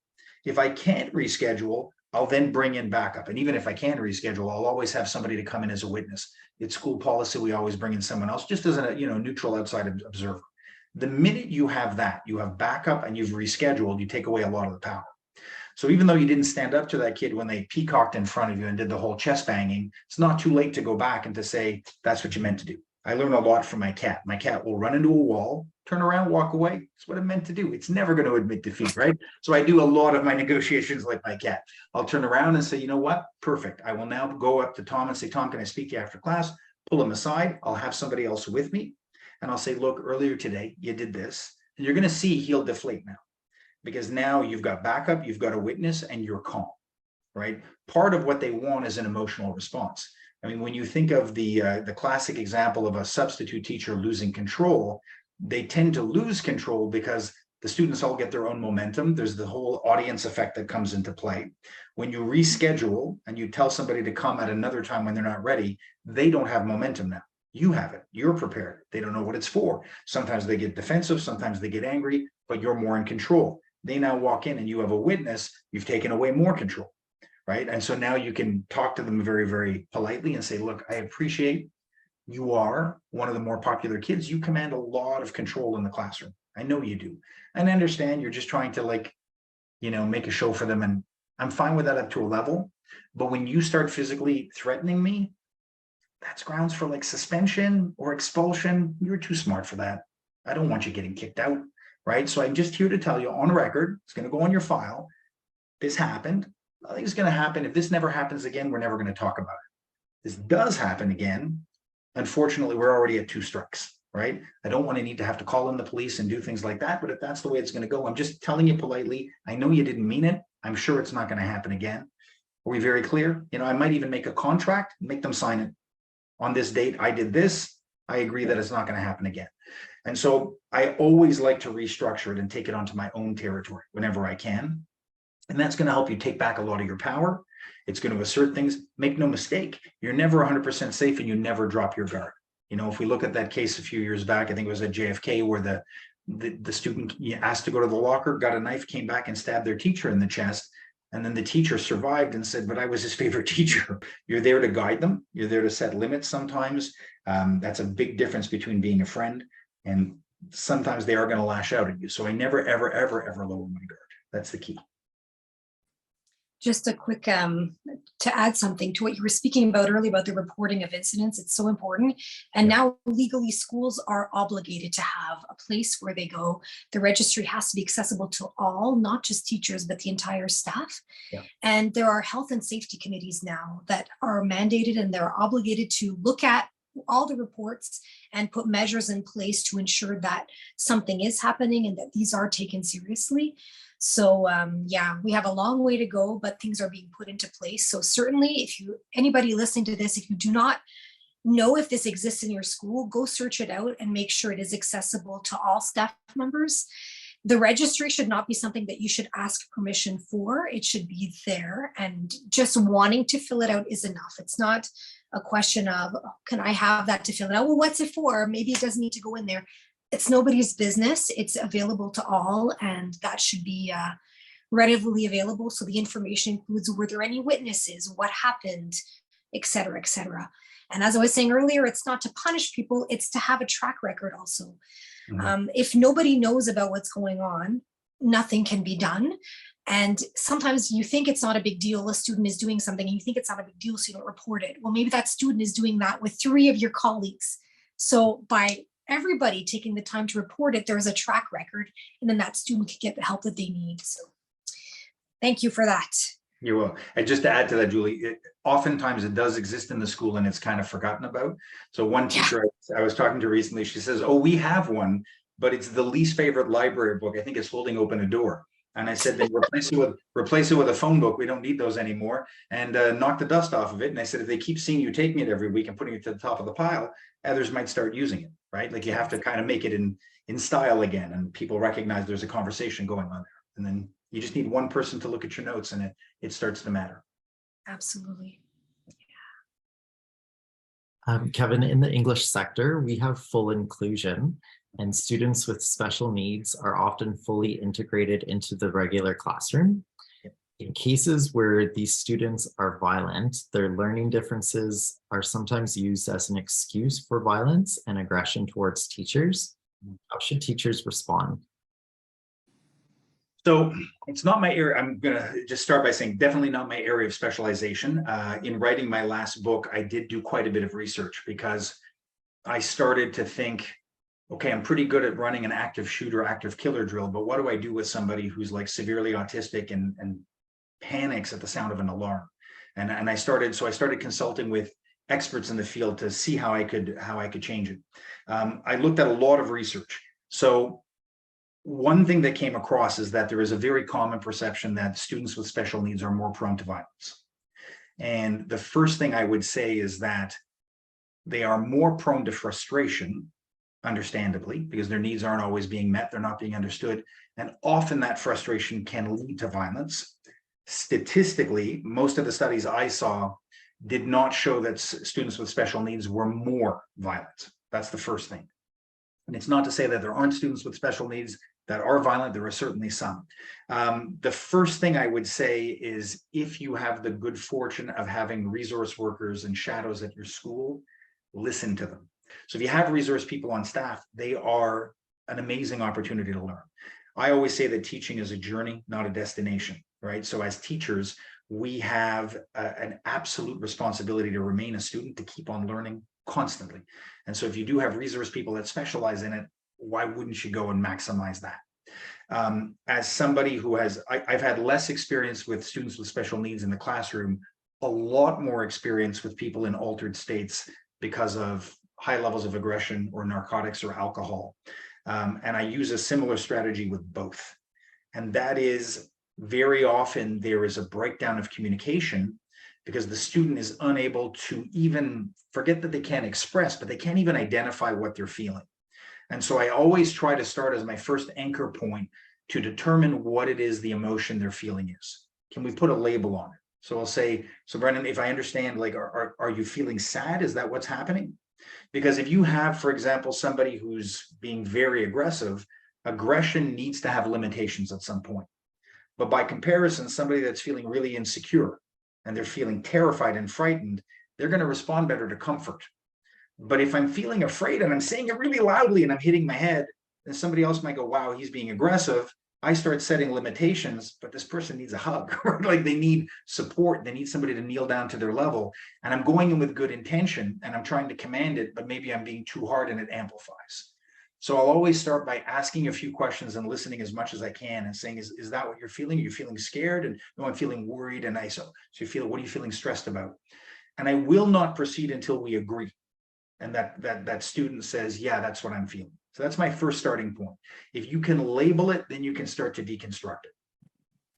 Speaker 2: If I can't reschedule, I'll then bring in backup. And even if I can reschedule, I'll always have somebody to come in as a witness. It's school policy. We always bring in someone else just as a neutral outside observer. The minute you have that, you have backup and you've rescheduled, you take away a lot of the power. So even though you didn't stand up to that kid when they peacocked in front of you and did the whole chest banging, it's not too late to go back and to say, that's what you meant to do. I learned a lot from my cat. My cat will run into a wall, turn around, walk away. It's what it meant to do. It's never going to admit defeat, right? So I do a lot of my negotiations like my cat. I'll turn around and say, you know what? Perfect. I will now go up to Tom and say, Tom, can I speak to you after class? Pull him aside. I'll have somebody else with me. And I'll say, look, earlier today, you did this. And you're going to see he'll deflate now. Because now you've got backup, you've got a witness, and you're calm, right? Part of what they want is an emotional response. I mean, when you think of the classic example of a substitute teacher losing control, they tend to lose control because the students all get their own momentum. There's the whole audience effect that comes into play. When you reschedule and you tell somebody to come at another time when they're not ready, they don't have momentum now. You have it. You're prepared. They don't know what it's for. Sometimes they get defensive. Sometimes they get angry, but you're more in control. they now walk in and you have a witness, you've taken away more control, right? And so now you can talk to them very, very politely and say, look, I appreciate you are one of the more popular kids. You command a lot of control in the classroom. I know you do. And I understand you're just trying to, like, you know, make a show for them. And I'm fine with that up to a level. But when you start physically threatening me, that's grounds for like suspension or expulsion. You're too smart for that. I don't want you getting kicked out, right? So I'm just here to tell you on record, it's going to go on your file. This happened. I think it's going to happen. If this never happens again, we're never going to talk about it. This does happen again. Unfortunately, we're already at 2 strikes, right? I don't want to need to have to call in the police and do things like that, but if that's the way it's going to go, I'm just telling you politely. I know you didn't mean it. I'm sure it's not going to happen again. Are we very clear? You know, I might even make a contract, make them sign it. On this date, I did this. I agree that it's not going to happen again. And so I always like to restructure it and take it onto my own territory whenever I can. And that's going to help you take back a lot of your power. It's going to assert things. Make no mistake, you're never 100% safe and you never drop your guard. You know, if we look at that case a few years back, I think it was at JFK, where the student asked to go to the locker, got a knife, came back and stabbed their teacher in the chest. And then the teacher survived and said, but I was his favorite teacher. You're there to guide them. You're there to set limits sometimes. That's a big difference between being a friend, and sometimes they are going to lash out at you. So I never, ever, ever, ever lower my guard. That's the key.
Speaker 5: Just a quick, to add something to what you were speaking about earlier about the reporting of incidents, it's so important. And now legally schools are obligated to have a place where they go. The registry has to be accessible to all, not just teachers, but the entire staff. And there are health and safety committees now that are mandated, and they're obligated to look at all the reports and put measures in place to ensure that something is happening and that these are taken seriously. So yeah, we have a long way to go, but things are being put into place. So certainly, if anybody listening to this, if you do not know if this exists in your school, go search it out and make sure it is accessible to all staff members. The registry should not be something that you should ask permission for. It should be there, and just wanting to fill it out is enough. It's not a question of, oh, can I have that to fill it out? Well, what's it for? Maybe it doesn't need to go in there. It's nobody's business. It's available to all, and that should be readily available. So the information includes, were there any witnesses, what happened, et cetera, et cetera. And as I was saying earlier, it's not to punish people, it's to have a track record also. If nobody knows about what's going on, nothing can be done. And sometimes you think it's not a big deal, a student is doing something and you think it's not a big deal, so you don't report it. Well, maybe that student is doing that with 3 of your colleagues. So by everybody taking the time to report it, there's a track record, and then that student can get the help that they need. So thank you for that.
Speaker 2: You will. And just to add to that, Julie, oftentimes it does exist in the school and it's kind of forgotten about. So one teacher I was talking to recently, she says, oh, we have one, but it's the least favorite library book. I think it's Holding Open a Door. And I said, then replace it with a phone book. We don't need those anymore, and knock the dust off of it. And I said, if they keep seeing you taking it every week and putting it to the top of the pile, others might start using it, right? Like, you have to kind of make it in style again, and people recognize there's a conversation going on there. And then you just need one person to look at your notes, and it starts to matter.
Speaker 5: Absolutely.
Speaker 4: Kevin, in the English sector, we have full inclusion, and students with special needs are often fully integrated into the regular classroom. In cases where these students are violent, their learning differences are sometimes used as an excuse for violence and aggression towards teachers. How should teachers respond?
Speaker 2: So it's not my area. I'm going to just start by saying definitely not my area of specialization. In writing my last book, I did do quite a bit of research, because I started to think, okay, I'm pretty good at running an active shooter, active killer drill, but what do I do with somebody who's like severely autistic and panics at the sound of an alarm? And I started consulting with experts in the field to see how I could change it. I looked at a lot of research. So one thing that came across is that there is a very common perception that students with special needs are more prone to violence. And the first thing I would say is that they are more prone to frustration, understandably, because their needs aren't always being met, they're not being understood. And often that frustration can lead to violence. Statistically, most of the studies I saw did not show that students with special needs were more violent. That's the first thing. And it's not to say that there aren't students with special needs that are violent. There are certainly some. The first thing I would say is if you have the good fortune of having resource workers and shadows at your school, listen to them. So if you have resource people on staff, they are an amazing opportunity to learn. I always say that teaching is a journey, not a destination, right? So as teachers, we have an absolute responsibility to remain a student, to keep on learning constantly. And so if you do have resource people that specialize in it, why wouldn't you go and maximize that? As somebody who has, I've had less experience with students with special needs in the classroom, a lot more experience with people in altered states because of high levels of aggression or narcotics or alcohol. And I use a similar strategy with both. And that is, very often there is a breakdown of communication because the student is unable to even, forget that they can't express, but they can't even identify what they're feeling. And so I always try to start as my first anchor point to determine what it is the emotion they're feeling is. Can we put a label on it? So I'll say, so Brendan, if I understand, like, are you feeling sad? Is that what's happening? Because if you have, for example, somebody who's being very aggressive, aggression needs to have limitations at some point. But by comparison, somebody that's feeling really insecure and they're feeling terrified and frightened, they're going to respond better to comfort. But if I'm feeling afraid and I'm saying it really loudly and I'm hitting my head, then somebody else might go, wow, he's being aggressive. I start setting limitations, but this person needs a hug, or like they need support. They need somebody to kneel down to their level. And I'm going in with good intention and I'm trying to command it, but maybe I'm being too hard and it amplifies. So I'll always start by asking a few questions and listening as much as I can and saying, is that what you're feeling? Are you feeling scared? And no, I'm feeling worried. And so you feel, what are you feeling stressed about? And I will not proceed until we agree. And that student says, yeah, that's what I'm feeling. So that's my first starting point. If you can label it, then you can start to deconstruct it.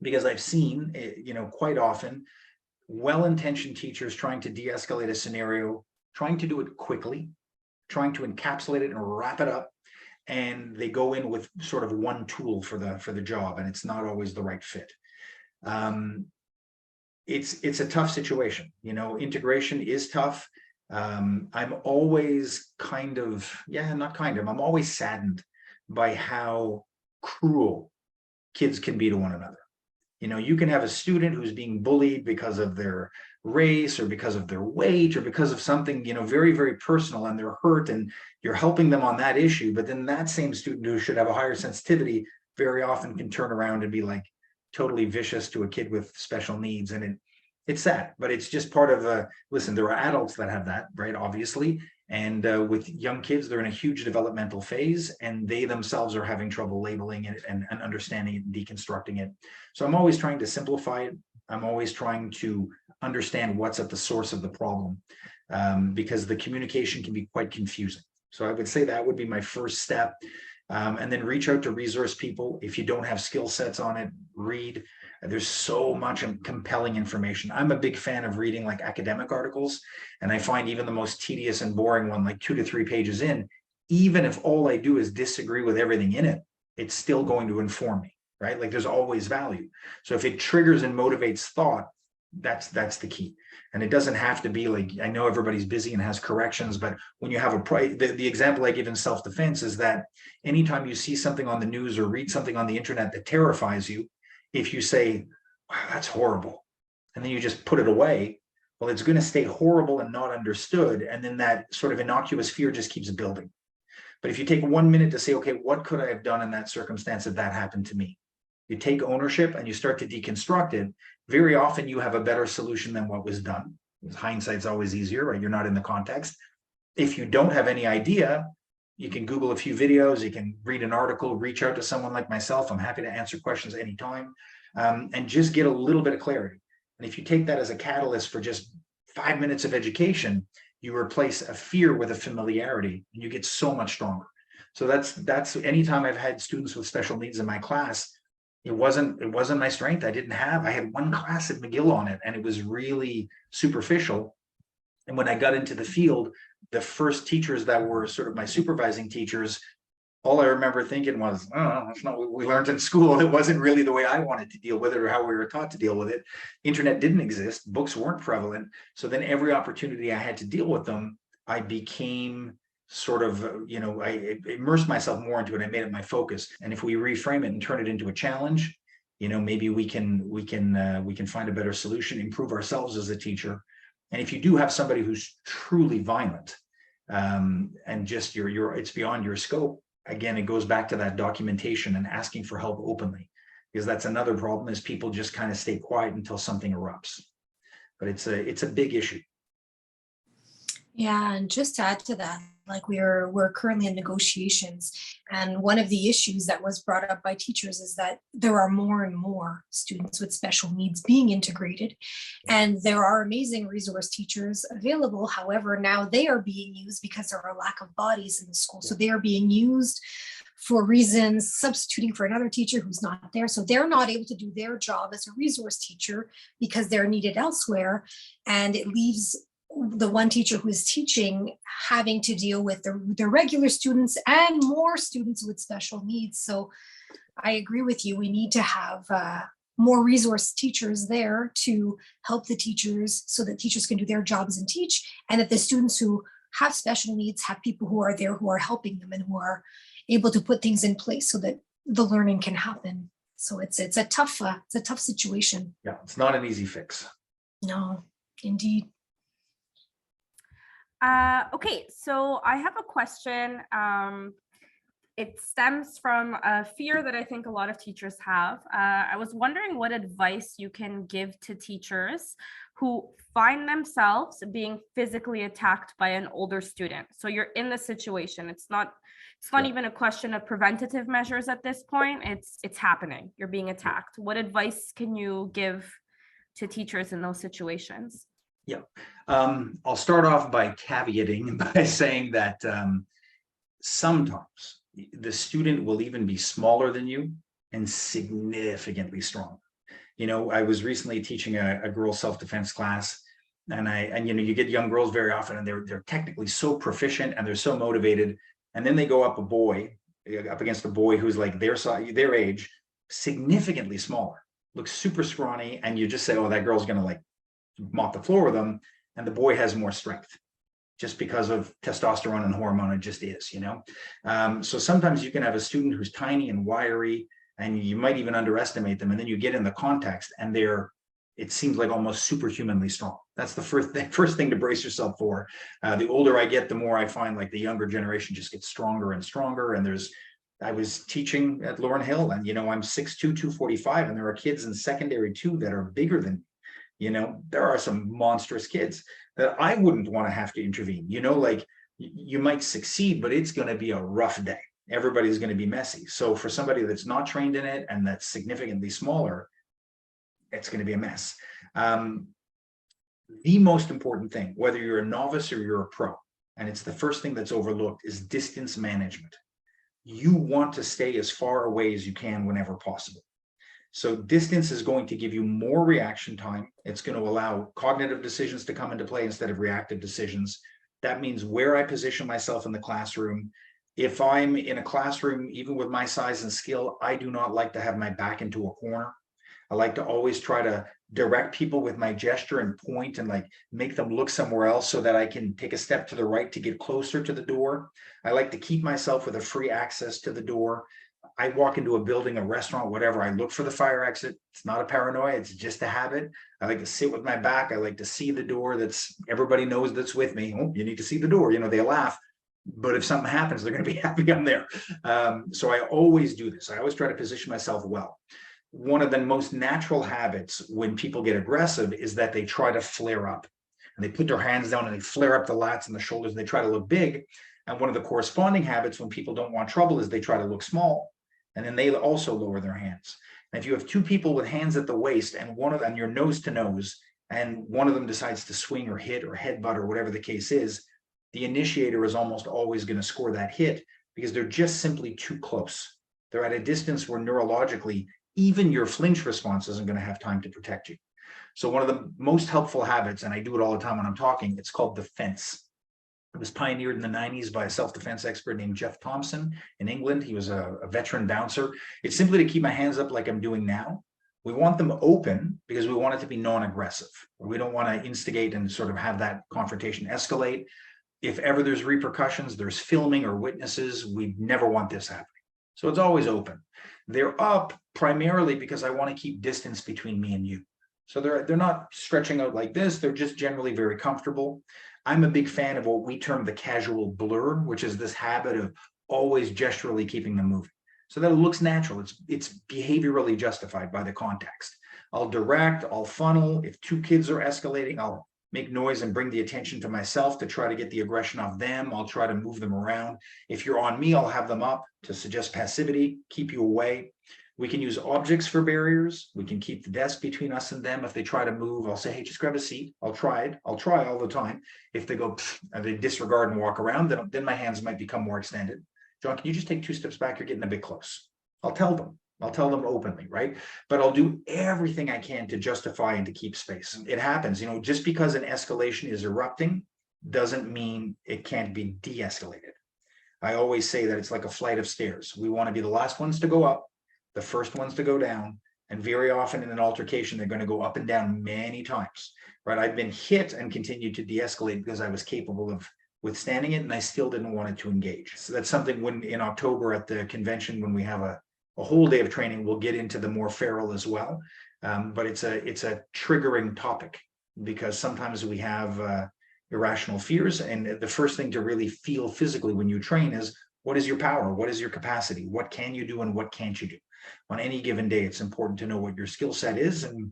Speaker 2: Because I've seen, quite often, well-intentioned teachers trying to de-escalate a scenario, trying to do it quickly, trying to encapsulate it and wrap it up. And they go in with sort of one tool for the job, and it's not always the right fit. It's a tough situation. Integration is tough. I'm always I'm always saddened by how cruel kids can be to one another. You can have a student who's being bullied because of their race or because of their weight or because of something, very, very personal, and they're hurt and you're helping them on that issue. But then that same student who should have a higher sensitivity very often can turn around and be like totally vicious to a kid with special needs. And it's sad, but it's just part of listen, there are adults that have that, right? Obviously. And with young kids, they're in a huge developmental phase and they themselves are having trouble labeling it and understanding it and deconstructing it. So I'm always trying to simplify it. I'm always trying to understand what's at the source of the problem because the communication can be quite confusing. So I would say that would be my first step. And then reach out to resource people. If you don't have skill sets on it, read. There's so much compelling information. I'm a big fan of reading like academic articles, and I find even the most tedious and boring one, like 2 to 3 pages in, even if all I do is disagree with everything in it, it's still going to inform me, right? Like there's always value. So if it triggers and motivates thought, that's the key. And it doesn't have to be like, I know everybody's busy and has corrections, but when you have the example I give in self-defense is that anytime you see something on the news or read something on the internet that terrifies you, if you say, wow, that's horrible, and then you just put it away, well, it's going to stay horrible and not understood. And then that sort of innocuous fear just keeps building. But if you take 1 minute to say, okay, what could I have done in that circumstance if that happened to me? You take ownership and you start to deconstruct it. Very often you have a better solution than what was done. Hindsight's always easier, right? You're not in the context. If you don't have any idea, you can Google a few videos, you can read an article, reach out to someone like myself. I'm happy to answer questions anytime and just get a little bit of clarity. And if you take that as a catalyst for just 5 minutes of education, you replace a fear with a familiarity and you get so much stronger. So that's anytime I've had students with special needs in my class, it wasn't my strength. I had one class at McGill on it and it was really superficial. And when I got into the field, the first teachers that were sort of my supervising teachers, all I remember thinking was, oh, that's not what we learned in school. It wasn't really the way I wanted to deal with it or how we were taught to deal with it. Internet didn't exist. Books weren't prevalent. So then every opportunity I had to deal with them, I became sort of, I immersed myself more into it. I made it my focus. And if we reframe it and turn it into a challenge, maybe we can find a better solution, improve ourselves as a teacher. And if you do have somebody who's truly violent, and just it's beyond your scope, again, it goes back to that documentation and asking for help openly, because that's another problem, is people just kind of stay quiet until something erupts. But it's a big issue.
Speaker 5: Yeah, and just to add to that, like we're currently in negotiations, and one of the issues that was brought up by teachers is that there are more and more students with special needs being integrated, and there are amazing resource teachers available. However, now they are being used because there are a lack of bodies in the school, so they are being used for reasons substituting for another teacher who's not there. So they're not able to do their job as a resource teacher because they're needed elsewhere, and it leaves the one teacher who is teaching having to deal with the regular students and more students with special needs. So I agree with you. We need to have more resource teachers there to help the teachers so that teachers can do their jobs and teach, and that the students who have special needs have people who are there who are helping them and who are able to put things in place so that the learning can happen. So it's a tough situation.
Speaker 2: Yeah, it's not an easy fix.
Speaker 5: No, indeed.
Speaker 3: Okay, so I have a question. It stems from a fear that I think a lot of teachers have. I was wondering what advice you can give to teachers who find themselves being physically attacked by an older student. So you're in the situation. It's not even a question of preventative measures at this point. It's happening. You're being attacked. What advice can you give to teachers in those situations?
Speaker 2: Yeah, I'll start off by caveating by saying that sometimes the student will even be smaller than you and significantly stronger. I was recently teaching a girls' self-defense class, and you get young girls very often, and they're technically so proficient and they're so motivated, and then they go up against a boy who's like their age, significantly smaller, looks super scrawny, and you just say, oh, that girl's gonna like mop the floor with them, and the boy has more strength just because of testosterone and hormone. It just is, so sometimes you can have a student who's tiny and wiry, and you might even underestimate them, and then you get in the context and it seems like almost superhumanly strong. That's the first thing to brace yourself for. The older I get, the more I find like the younger generation just gets stronger and stronger. And I was teaching at Lauren Hill, and I'm 6'2", 245, and there are kids in secondary too that are bigger than me. There are some monstrous kids that I wouldn't want to have to intervene. Like you might succeed, but it's going to be a rough day. Everybody's going to be messy. So for somebody that's not trained in it and that's significantly smaller, it's going to be a mess. The most important thing, whether you're a novice or you're a pro, and it's the first thing that's overlooked, is distance management. You want to stay as far away as you can whenever possible. So distance is going to give you more reaction time. It's going to allow cognitive decisions to come into play instead of reactive decisions. That means where I position myself in the classroom. If I'm in a classroom, even with my size and skill, I do not like to have my back into a corner. I like to always try to direct people with my gesture and point and like make them look somewhere else so that I can take a step to the right to get closer to the door. I like to keep myself with a free access to the door. I walk into a building, a restaurant, whatever, I look for the fire exit. It's not a paranoia, it's just a habit. I like to sit with my back. I like to see the door everybody knows that's with me. Oh, you need to see the door, they laugh. But if something happens, they're going to be happy I'm there. So I always do this. I always try to position myself well. One of the most natural habits when people get aggressive is that they try to flare up. And they put their hands down and they flare up the lats and the shoulders, and they try to look big. And one of the corresponding habits when people don't want trouble is they try to look small. And then they also lower their hands. And if you have two people with hands at the waist and one of them, you're nose to nose, and one of them decides to swing or hit or headbutt or whatever the case is, the initiator is almost always going to score that hit because they're just simply too close. They're at a distance where neurologically, even your flinch response isn't going to have time to protect you. So one of the most helpful habits, and I do it all the time when I'm talking, it's called the fence. It was pioneered in the 90s by a self-defense expert named Jeff Thompson in England. He was a veteran bouncer. It's simply to keep my hands up like I'm doing now. We want them open because we want it to be non-aggressive. We don't want to instigate and sort of have that confrontation escalate. if ever there's repercussions, there's filming or witnesses, we never want this happening. So it's always open. They're up primarily because I want to keep distance between me and you. So they're not stretching out like this. They're just generally very comfortable. I'm a big fan of what we term the casual blur, which is this habit of always gesturally keeping them moving. So that it looks natural. It's behaviorally justified by the context. I'll direct, I'll funnel. If two kids are escalating, I'll make noise and bring the attention to myself to try to get the aggression off them. I'll try to move them around. If you're on me, I'll have them up to suggest passivity, keep you away. We can use objects for barriers. We can keep the desk between us and them. If they try to move, I'll say, hey, just grab a seat. I'll try it. I'll try all the time. If they go, and they disregard and walk around, then my hands might become more extended. John, can you just take 2 steps back? You're getting a bit close. I'll tell them openly, right? But I'll do everything I can to justify and to keep space. It happens, just because an escalation is erupting doesn't mean it can't be de-escalated. I always say that it's like a flight of stairs. We want to be the last ones to go up, the first ones to go down, and very often in an altercation, they're going to go up and down many times, right? I've been hit and continued to de-escalate because I was capable of withstanding it, and I still didn't want it to engage. So that's something when in October at the convention, when we have a whole day of training, we'll get into the more feral as well. But it's a triggering topic because sometimes we have irrational fears. And the first thing to really feel physically when you train is, what is your power? What is your capacity? What can you do and what can't you do? On any given day, it's important to know what your skill set is and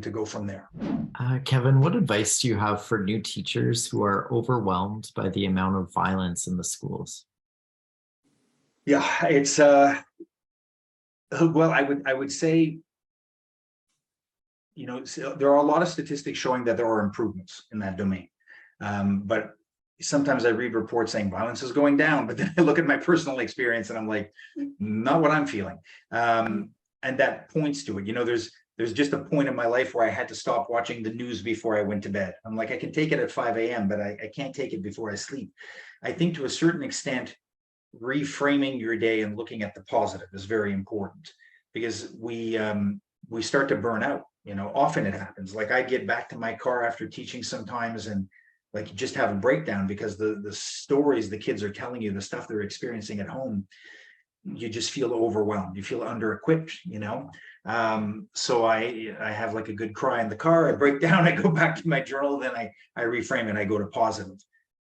Speaker 2: to go from there.
Speaker 4: Kevin, what advice do you have for new teachers who are overwhelmed by the amount of violence in the schools?
Speaker 2: Yeah, it's well, I would say, there are a lot of statistics showing that there are improvements in that domain. But sometimes I read reports saying violence is going down, but then I look at my personal experience and I'm like, not what I'm feeling. And that points to it. There's just a point in my life where I had to stop watching the news before I went to bed. I'm like, I can take it at 5 a.m., but I can't take it before I sleep. I think to a certain extent, reframing your day and looking at the positive is very important because we start to burn out. Often it happens. Like I get back to my car after teaching sometimes and like you just have a breakdown because the stories the kids are telling you, the stuff they're experiencing at home, you just feel overwhelmed. You feel under-equipped, So I have like a good cry in the car. I break down, I go back to my journal, then I reframe it, I go to positive.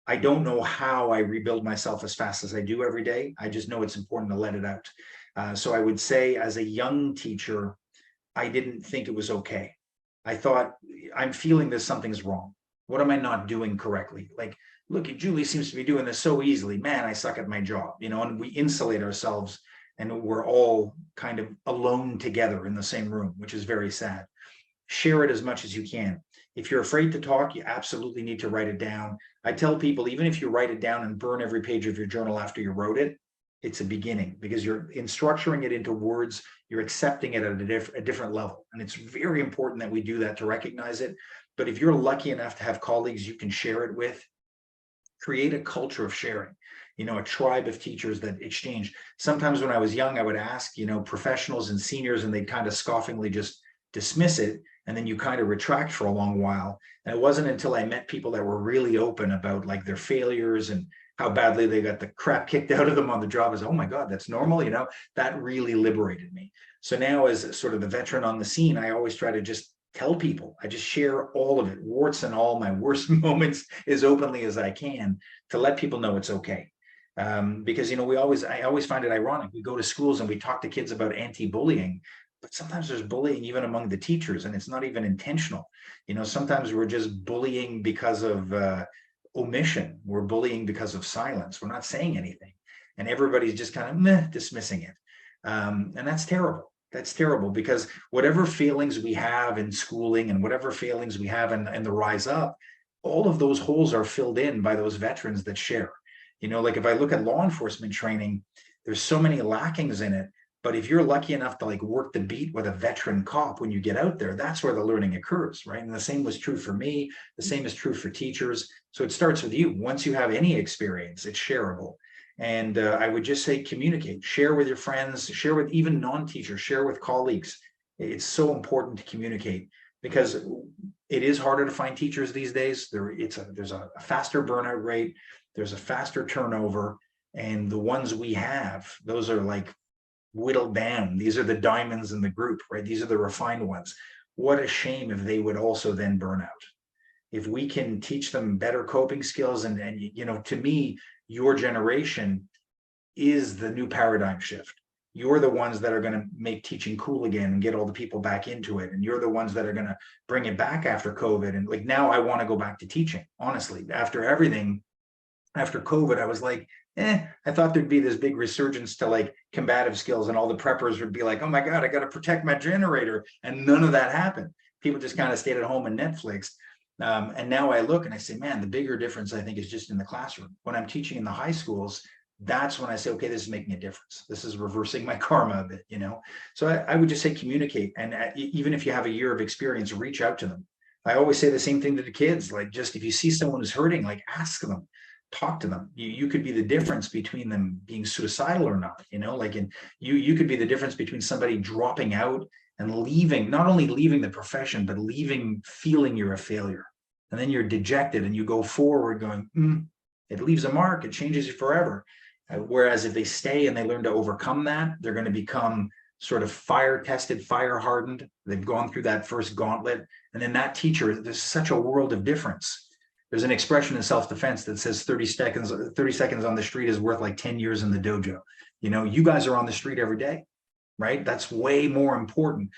Speaker 2: I don't know how I rebuild myself as fast as I do every day. I just know it's important to let it out. So I would say as a young teacher, I didn't think it was okay. I thought, I'm feeling this, something's wrong. What am I not doing correctly? Like, look, Julie seems to be doing this so easily. Man, I suck at my job, and we insulate ourselves and we're all kind of alone together in the same room, which is very sad. Share it as much as you can. If you're afraid to talk, you absolutely need to write it down. I tell people, even if you write it down and burn every page of your journal after you wrote it, it's a beginning because you're in structuring it into words, you're accepting it at a different level. And it's very important that we do that to recognize it. But if you're lucky enough to have colleagues you can share it with, create a culture of sharing, a tribe of teachers that exchange. Sometimes when I was young, I would ask, professionals and seniors, and they'd kind of scoffingly just dismiss it. And then you kind of retract for a long while. And it wasn't until I met people that were really open about like their failures and how badly they got the crap kicked out of them on the job as, oh my God, that's normal. That really liberated me. So now as sort of the veteran on the scene, I always try to just tell people, I just share all of it, warts and all, my worst moments as openly as I can to let people know it's okay. Because, I always find it ironic. We go to schools and we talk to kids about anti-bullying, but sometimes there's bullying even among the teachers and it's not even intentional. Sometimes we're just bullying because of omission. We're bullying because of silence. We're not saying anything. And everybody's just kind of dismissing it. And that's terrible. That's terrible because whatever failings we have in schooling and whatever failings we have in the rise up, all of those holes are filled in by those veterans that share. Like if I look at law enforcement training, there's so many lackings in it. But if you're lucky enough to like work the beat with a veteran cop when you get out there, that's where the learning occurs, right? And the same was true for me. The same is true for teachers. So it starts with you. Once you have any experience, it's shareable. And I would just say communicate, share with your friends, share with even non-teachers, share with colleagues. It's so important to communicate because it is harder to find teachers these days. There's a faster burnout rate, there's a faster turnover, and the ones we have, those are like whittled down. These are the diamonds in the group, right? These are the refined ones. What a shame if they would also then burn out. If we can teach them better coping skills, and you know, to me, your generation is the new paradigm shift. You're the ones that are going to make teaching cool again and get all the people back into it. And you're the ones that are going to bring it back after COVID. And like, now I want to go back to teaching, honestly. After everything, after COVID, I was like, I thought there'd be this big resurgence to like combative skills, and all the preppers would be like, oh my God, I got to protect my generator. And none of that happened. People just kind of stayed at home and Netflix. And now I look and I say, man, the bigger difference, I think, is just in the classroom. When I'm teaching in the high schools, that's when I say, okay, this is making a difference. This is reversing my karma a bit, you know? So I would just say communicate. And even if you have a year of experience, reach out to them. I always say the same thing to the kids. Like, just if you see someone who's hurting, like, ask them, talk to them. You could be the difference between them being suicidal or not, you know, like, and you could be the difference between somebody dropping out and leaving, not only leaving the profession, but leaving feeling you're a failure. And then you're dejected and you go forward going, it leaves a mark, it changes you forever. Whereas if they stay and they learn to overcome that, they're going to become sort of fire tested, fire hardened. They've gone through that first gauntlet. And then that teacher, there's such a world of difference. There's an expression in self-defense that says 30 seconds on the street is worth like 10 years in the dojo. You know, you guys are on the street every day, right? That's way more important.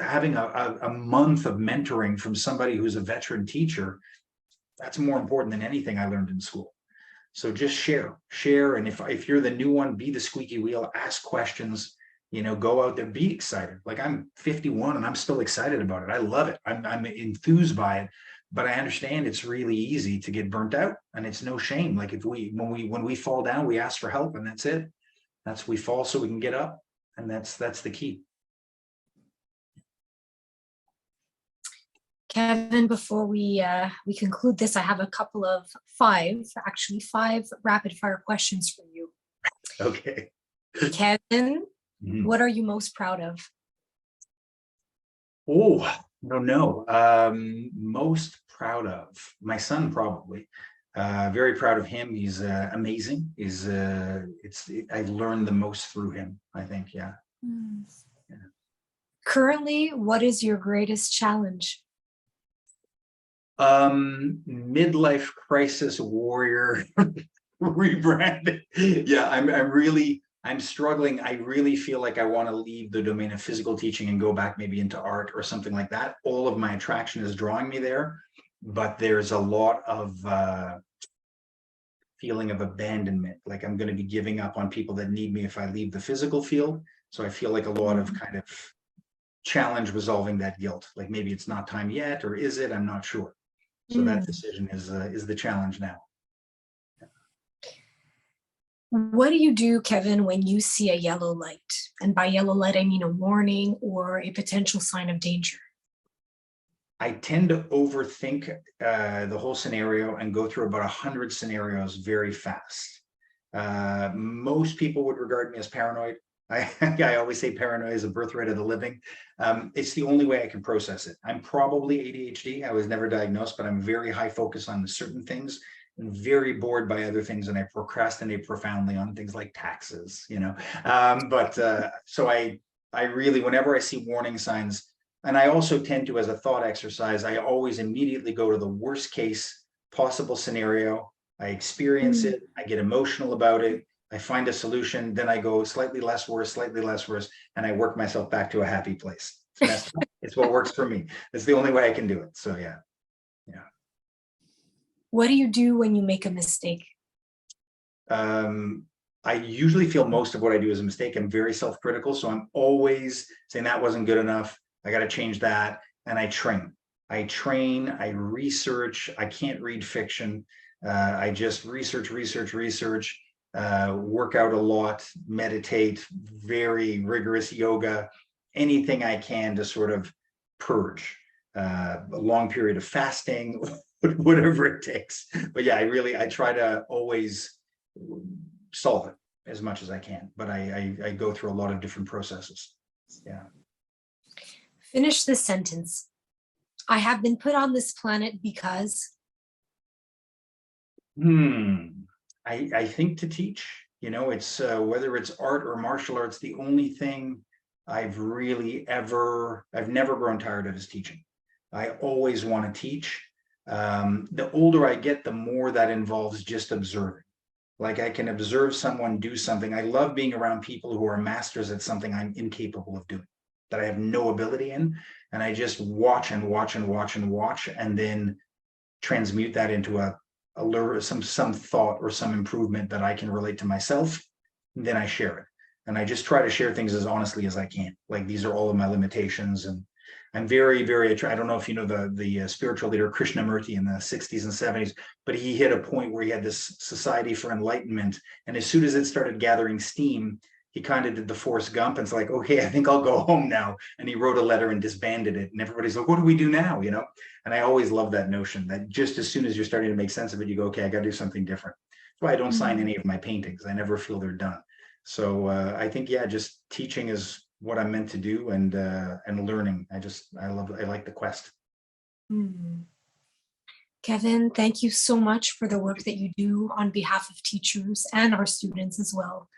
Speaker 2: Having a month of mentoring from somebody who's a veteran teacher, that's more important than anything I learned in school. So just share. And if you're the new one, be the squeaky wheel, ask questions, you know, go out there, be excited. Like, I'm 51 and I'm still excited about it. I love it. I'm enthused by it, but I understand it's really easy to get burnt out, and it's no shame. Like, when we fall down, we ask for help, and that's it. We fall so we can get up. And that's the key.
Speaker 5: Kevin, before we conclude this, I have a couple of five rapid fire questions for you.
Speaker 2: Okay.
Speaker 5: Kevin, what are you most proud of?
Speaker 2: Oh, I don't know. Most proud of my son, probably. Very proud of him. He's amazing. I've learned the most through him, I think. Yeah. Yeah.
Speaker 5: Currently, what is your greatest challenge?
Speaker 2: Midlife crisis warrior rebranded. Yeah, I'm struggling. I really feel like I want to leave the domain of physical teaching and go back maybe into art or something like that. All of my attraction is drawing me there, but there's a lot of feeling of abandonment. Like, I'm going to be giving up on people that need me if I leave the physical field. So I feel like a lot of kind of challenge resolving that guilt. Like, maybe it's not time yet, or is it? I'm not sure. So that decision is the challenge now.
Speaker 5: What do you do, Kevin, when you see a yellow light? And by yellow light, I mean a warning or a potential sign of danger.
Speaker 2: I tend to overthink the whole scenario and go through about 100 scenarios very fast. Most people would regard me as paranoid. I always say paranoia is a birthright of the living. It's the only way I can process it. I'm probably ADHD. I was never diagnosed, but I'm very high focus on certain things and very bored by other things. And I procrastinate profoundly on things like taxes, you know. So I really, whenever I see warning signs, and I also tend to, as a thought exercise, I always immediately go to the worst case possible scenario. I experience it. I get emotional about it. I find a solution, then I go slightly less worse, and I work myself back to a happy place. It's what works for me. It's the only way I can do it. So yeah.
Speaker 5: What do you do when you make a mistake?
Speaker 2: I usually feel most of what I do is a mistake. I'm very self-critical, so I'm always saying that wasn't good enough. I got to change that, and I train. I research. I can't read fiction. I just research. Work out a lot, meditate, very rigorous yoga, anything I can to sort of purge, a long period of fasting, whatever it takes. But yeah, I try to always solve it as much as I can, but I go through a lot of different processes. Yeah.
Speaker 5: Finish this sentence. I have been put on this planet because
Speaker 2: I think to teach, it's whether it's art or martial arts, the only thing I've never grown tired of is teaching. I always want to teach. The older I get, the more that involves just observing. Like I can observe someone do something. I love being around people who are masters at something I'm incapable of doing, that I have no ability in. And I just watch and watch and watch and watch, and then transmute that into some thought or some improvement that I can relate to myself. And then I share it. And I just try to share things as honestly as I can. Like these are all of my limitations. And I'm very, I don't know if you know the spiritual leader Krishnamurti in the 60s and 70s, but he hit a point where he had this Society for Enlightenment. And as soon as it started gathering steam, he kind of did the Forrest Gump and it's like, okay, I think I'll go home now. And he wrote a letter and disbanded it. And everybody's like, what do we do now? And I always love that notion that just as soon as you're starting to make sense of it, you go, okay, I got to do something different. That's why I don't sign any of my paintings. I never feel they're done. So I think, just teaching is what I'm meant to do, and learning. I like the quest.
Speaker 5: Kevin, thank you so much for the work that you do on behalf of teachers and our students as well.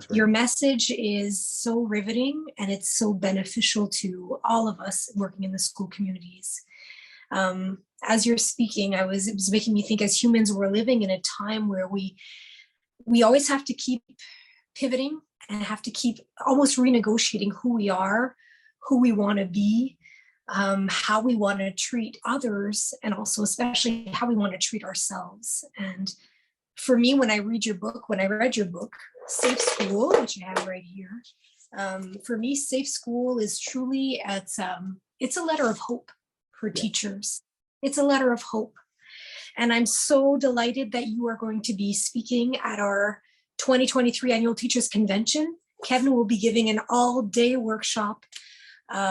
Speaker 5: Your message is so riveting and it's so beneficial to all of us working in the school communities. As you're speaking, it was making me think, as humans, we're living in a time where we always have to keep pivoting and have to keep almost renegotiating who we are, who we want to be, how we want to treat others, and also especially how we want to treat ourselves. And for me, when I read your book, Safe School, which I have right here, for me, Safe School is truly, it's a letter of hope for teachers. It's a letter of hope. And I'm so delighted that you are going to be speaking at our 2023 Annual Teachers Convention. Kevin will be giving an all-day workshop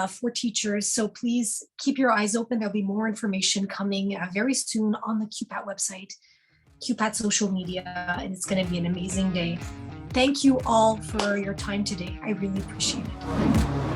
Speaker 5: for teachers. So please keep your eyes open. There'll be more information coming very soon on the QPAT website, QPAT social media, and it's going to be an amazing day. Thank you all for your time today. I really appreciate it.